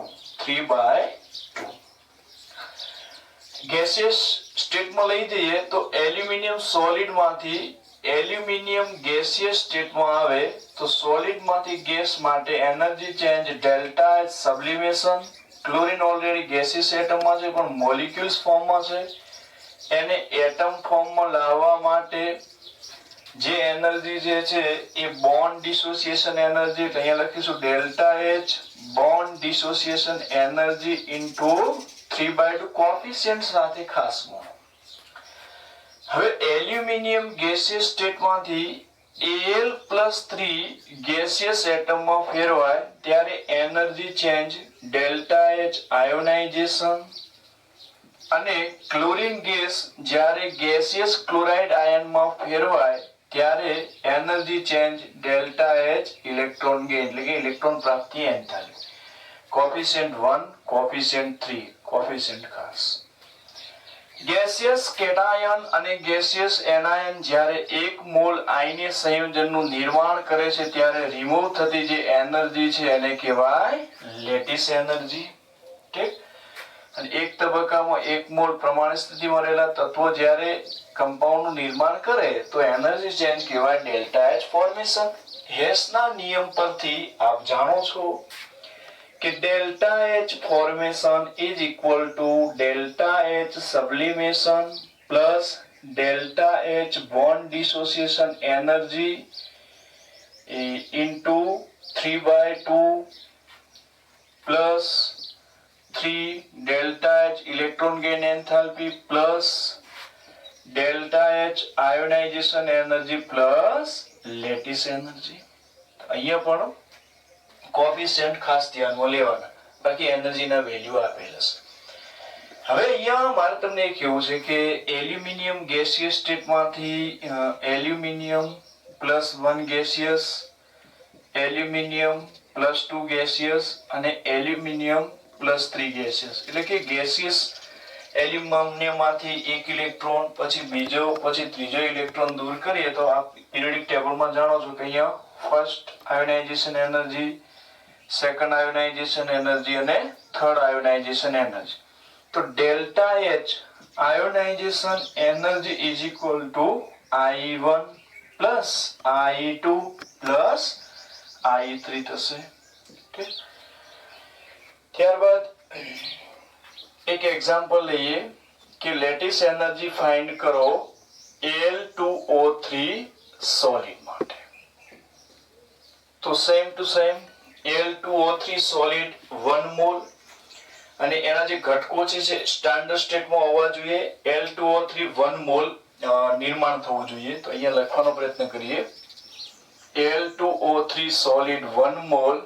ગેસિયસ સ્ટેટમાં લઈ જઈએ તો એલ્યુમિનિયમ સોલિડ માંથી એલ્યુમિનિયમ ગેસિયસ સ્ટેટમાં આવે તો સોલિડ માંથી ગેસ માટે energy change delta H sublimation. Chlorine already gaseous એટમમાં છે પણ મોલિક્યુલ્સ ફોર્મમાં છે. એને એટમ ફોર્મમાં લાવવા માટે જે એનર્જી જે છે એ બોન્ડ ડિસોસિએશન એનર્જી, અહીંયા લખીશું delta H bond dissociation energy into 3/2 coefficient સાથે ખાસમાં. હવે એલ્યુમિનિયમ ગેસિયસ સ્ટેટમાંથી Al+3 ગેસિયસ એટમમાં ફેરવાય ત્યારે energy change delta H ionisation. અને ક્લોરીન ગેસ જ્યારે ગેસિયસ ક્લોરાઇડ આયનમાં ફેરવાય ત્યારે energy change delta H electron gain એટલે કે ઇલેક્ટ્રોન પ્રાપ્તિ એન્થાલ્પી. કોફિશિયન્ટ 1, કોફિશિયન્ટ 3, કોફિશિયન્ટ ખાસ. ગેસિયસ કેટાયન અને ગેસિયસ એનાયન જ્યારે એક મોલ આયનીય સંયોજનનું નિર્માણ કરે છે ત્યારે રિમૂવ થતી જે એનર્જી છે એને કહેવાય લેટિસ એનર્જી. ઠીક. અને એક તબક્કામાં એક મોલ પ્રમાણિત સ્થિતિમાં રહેલા તત્વો જ્યારે કમ્પાઉન્ડનું નિર્માણ કરે તો એનર્જી ચેન્જ કહેવાય ડેલ્ટા H ફોર્મેશન. હેસના નિયમ પરથી આપ જાણો છો કે delta H formation is equal to delta H sublimation plus delta H bond dissociation energy into 3/2 plus 3 delta H electron gain enthalpy plus delta H ionization energy plus lattice energy. અહીંયા પણ કોફિશિયન્ટ ખાસ ધ્યાનમાં લેવાના, બાકી એનર્જીના વેલ્યુ આપેલ છે. હવે અહીંયા મારે તમને એ કહેવું છે કે એલ્યુમિનિયમ ગેસિયસ સ્ટેટમાંથી એલ્યુમિનિયમ +1 ગેસિયસ, એલ્યુમિનિયમ +2 ગેસિયસ અને એલ્યુમિનિયમ +3 ગેસિયસ એટલે કે ગેસિયસ એલ્યુમિનિયમમાંથી એક ઇલેક્ટ્રોન પછી બીજો પછી ત્રીજો ઇલેક્ટ્રોન દૂર કરીએ તો આપ પીરિયોડિક ટેબલમાં જાણો છો કે અહીંયા first ionisation energy, second ionisation energy અને થર્ડ આયોનાઇઝેશન એનર્જી. તો delta H ionization energy is equal two I1 plus I2 plus I3 થશે. ત્યારબાદ એક એક્ઝામ્પલ લઈએ કે લેટિસ એનર્જી ફાઇન્ડ કરો Al2O3 સોલિડ માટે. તો same to same Al2O3 solid 1 mole અને એના જે ઘટકો છે સ્ટાન્ડર્ડ સ્ટેટમાં હોવા જોઈએ. Al2O3 1 મોલ નિર્માણ થવું જોઈએ. તો અહીંયા લખવાનો પ્રયત્ન કરીએ Al2O3 solid 1 mall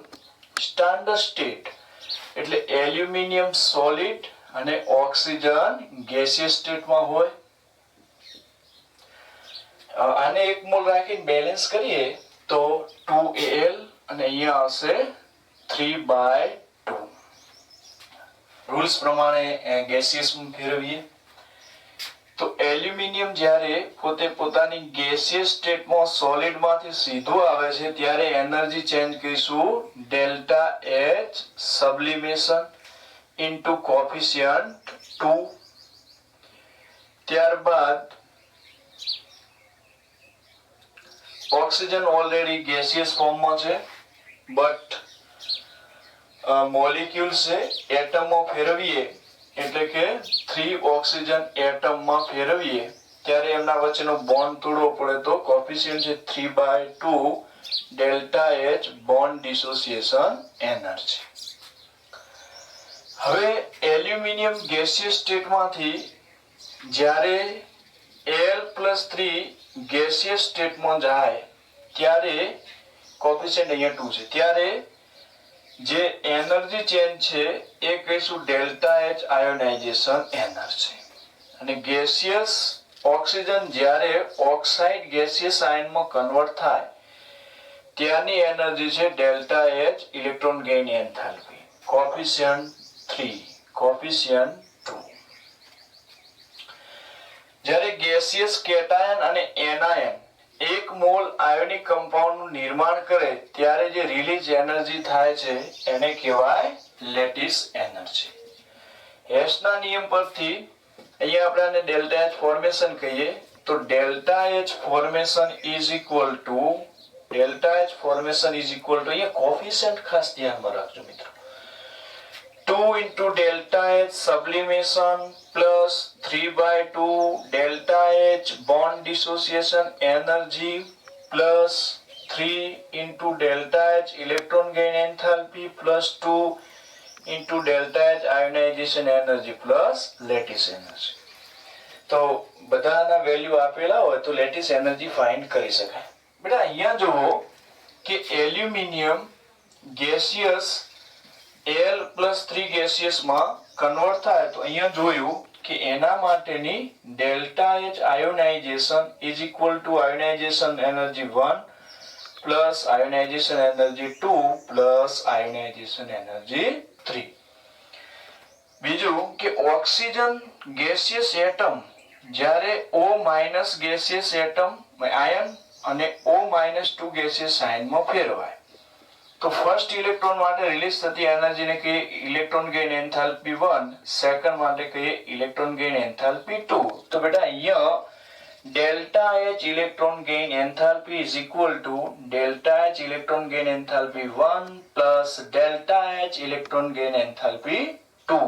standard state એટલે એલ્યુમિનિયમ સોલિડ અને ઓક્સિજન ગેસિયસ સ્ટેટમાં હોય. આને એક મોલ રાખીને બેલેન્સ કરીએ તો 2Al અને અહીંયા આવશે 3/2. રૂલ્સ પ્રમાણે ગેસિયસમાં ફેરવીએ તો એલ્યુમિનિયમ જ્યારે પોતે પોતાની ગેસિયસ સ્ટેટમાં સોલિડમાંથી સીધું આવે છે ત્યારે એનર્જી ચેન્જ કરીશું ડેલ્ટા H સબ્લિમેશન ઇન્ટુ કોફિશિયન્ટ 2. ત્યારબાદ ઓક્સિજન ઓલરેડી ગેસિયસ ફોર્મમાં છે બટ મોલિક્યુલ્સ છે એટમમાં ફેરવીએ એટલે કે 3 ઓક્સિજન એટમમાં ફેરવીએ ત્યારે એમના વચ્ચેનો બોન્ડ તોડવો પડે તો કોફિશિયન્ટ છે 3/2 delta H bond dissociation energy. હવે એલ્યુમિનિયમ ગેસિયસ સ્ટેટમાંથી જ્યારે Al+3 ગેસિયસ સ્ટેટમાં જાય ત્યારે કોફિશિયન્ટ અહીંયા 2 છે ત્યારે જે એનર્જી ચેન્જ છે એ કહીશું ડેલ્ટા H આયોનાઇઝેશન એનર્જી. અને ગેસિયસ ઓક્સિજન જ્યારે ઓક્સાઇડ ગેસિયસ આયનમાં કન્વર્ટ થાય ત્યાંની એનર્જી છે delta H electron gain enthalpy. Coefficient 3, coefficient 2. જ્યારે ગેસિયસ કેટાયન અને એનાયન 1 મોલ આયોનિક કમ્પાઉન્ડ નું નિર્માણ કરે ત્યારે જે રિલીઝ એનર્જી થાય છે એને કહેવાય લેટિસ એનર્જી. હેસના નિયમ પરથી અહીંયા આપણે આને ડેલ્ટા H ફોર્મેશન કહીએ તો delta H formation is equal two અહીંયા કોફિશિયન્ટ ખાસ ધ્યાનમાં રાખજો મિત્રો. 2 into delta H sublimation plus 3/2 delta H bond dissociation energy plus 3 into delta H electron gain enthalpy plus 2 into delta H ionization energy plus lattice energy. તો બધાના વેલ્યુ આપેલા હોય તો લેટિસ એનર્જી ફાઇન્ડ કરી શકાય. બેટા અહીંયા જુઓ કે એલ્યુમિનિયમ ગેસિયસ L+3 ગેસિયસ માં કન્વર્ટ થાય તો અહીંયા જોયું કે એના માટેની delta H ionisation is equal two ionisation energy 1 plus ionisation energy 2 plus ionisation energy 3. બીજું કે ઓક્સિજન ગેસિયસ એટમ જ્યારે O- ગેસિયસ એટમ આયન અને O-2 ગેસિયસ આયનમાં ફેરવાય તો ફર્સ્ટ ઇલેક્ટ્રોન માટે રિલીઝ થતી એનર્જી ને કહીએ ઇલેક્ટ્રોન ગેઇન એન્થાલ્પી 1, સેકન્ડ માટે કહીએ ઇલેક્ટ્રોન ગેઇન એન્થાલ્પી 2. તો બેટા અહીંયા delta H electron gain enthalpy is equal to delta H electron gain enthalpy 1 plus delta H electron gain enthalpy 2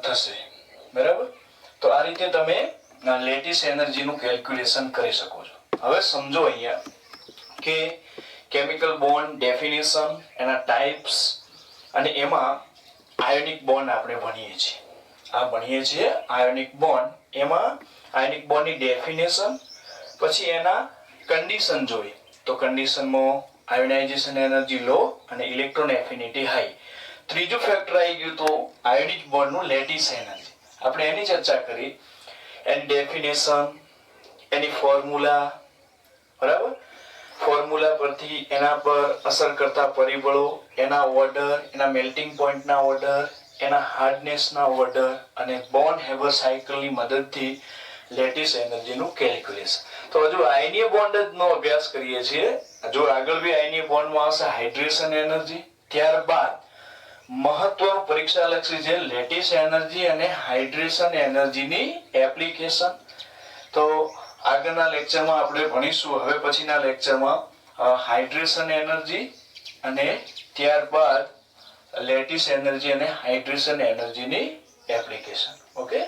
થશે. બરાબર. તો આ રીતે તમે લેટિસ એનર્જી નું કેલ્ક્યુલેશન કરી શકો છો. હવે સમજો અહીંયા કે કેમિકલ બોન્ડ ડેફિનેશન એના ટાઇપ્સ અને એમાં આયોનિક બોન્ડ આપણે ભણીએ છીએ આયોનિક બોન્ડ. એમાં આયોનિક બોન્ડની ડેફિનેશન પછી એના કન્ડિશન જોઈ તો કન્ડિશનમાં આયોનાઇઝેશન એનર્જી લો અને ઇલેક્ટ્રોન એફિનિટી હાઈ. ત્રીજું ફેક્ટર આવી ગયું તો આયોનિક બોન્ડનું લેટિસ એનર્જી. આપણે એની ચર્ચા કરી, એની ડેફિનેશન, એની ફોર્મ્યુલા. બરાબર. ફોર્મ્યુલા પરથી એના પર અસર કરતા પરિબળો, એના ઓર્ડર, એના મેલ્ટિંગ પોઈન્ટના ઓર્ડર, એના હાર્ડનેસના ઓર્ડર અને બોન્ડ હેબર સાયકલની મદદથી લેટિસ એનર્જીનું કેલ્ક્યુલેશન. તો હજુ આયનીય બોન્ડ જ નો અભ્યાસ કરીએ છીએ. જો આગળ બી આયનીય બોન્ડમાં આવશે હાઇડ્રેશન એનર્જી, ત્યારબાદ મહત્વનું પરીક્ષાલક્ષી છે લેટિસ એનર્જી અને હાઇડ્રેશન એનર્જીની એપ્લિકેશન. તો આગળના લેક્ચરમાં આપણે ભણીશું હવે પછીના લેક્ચરમાં હાઇડ્રેશન એનર્જી અને ત્યારબાદ લેટિસ એનર્જી અને હાઇડ્રેશન એનર્જીની એપ્લિકેશન. ઓકે.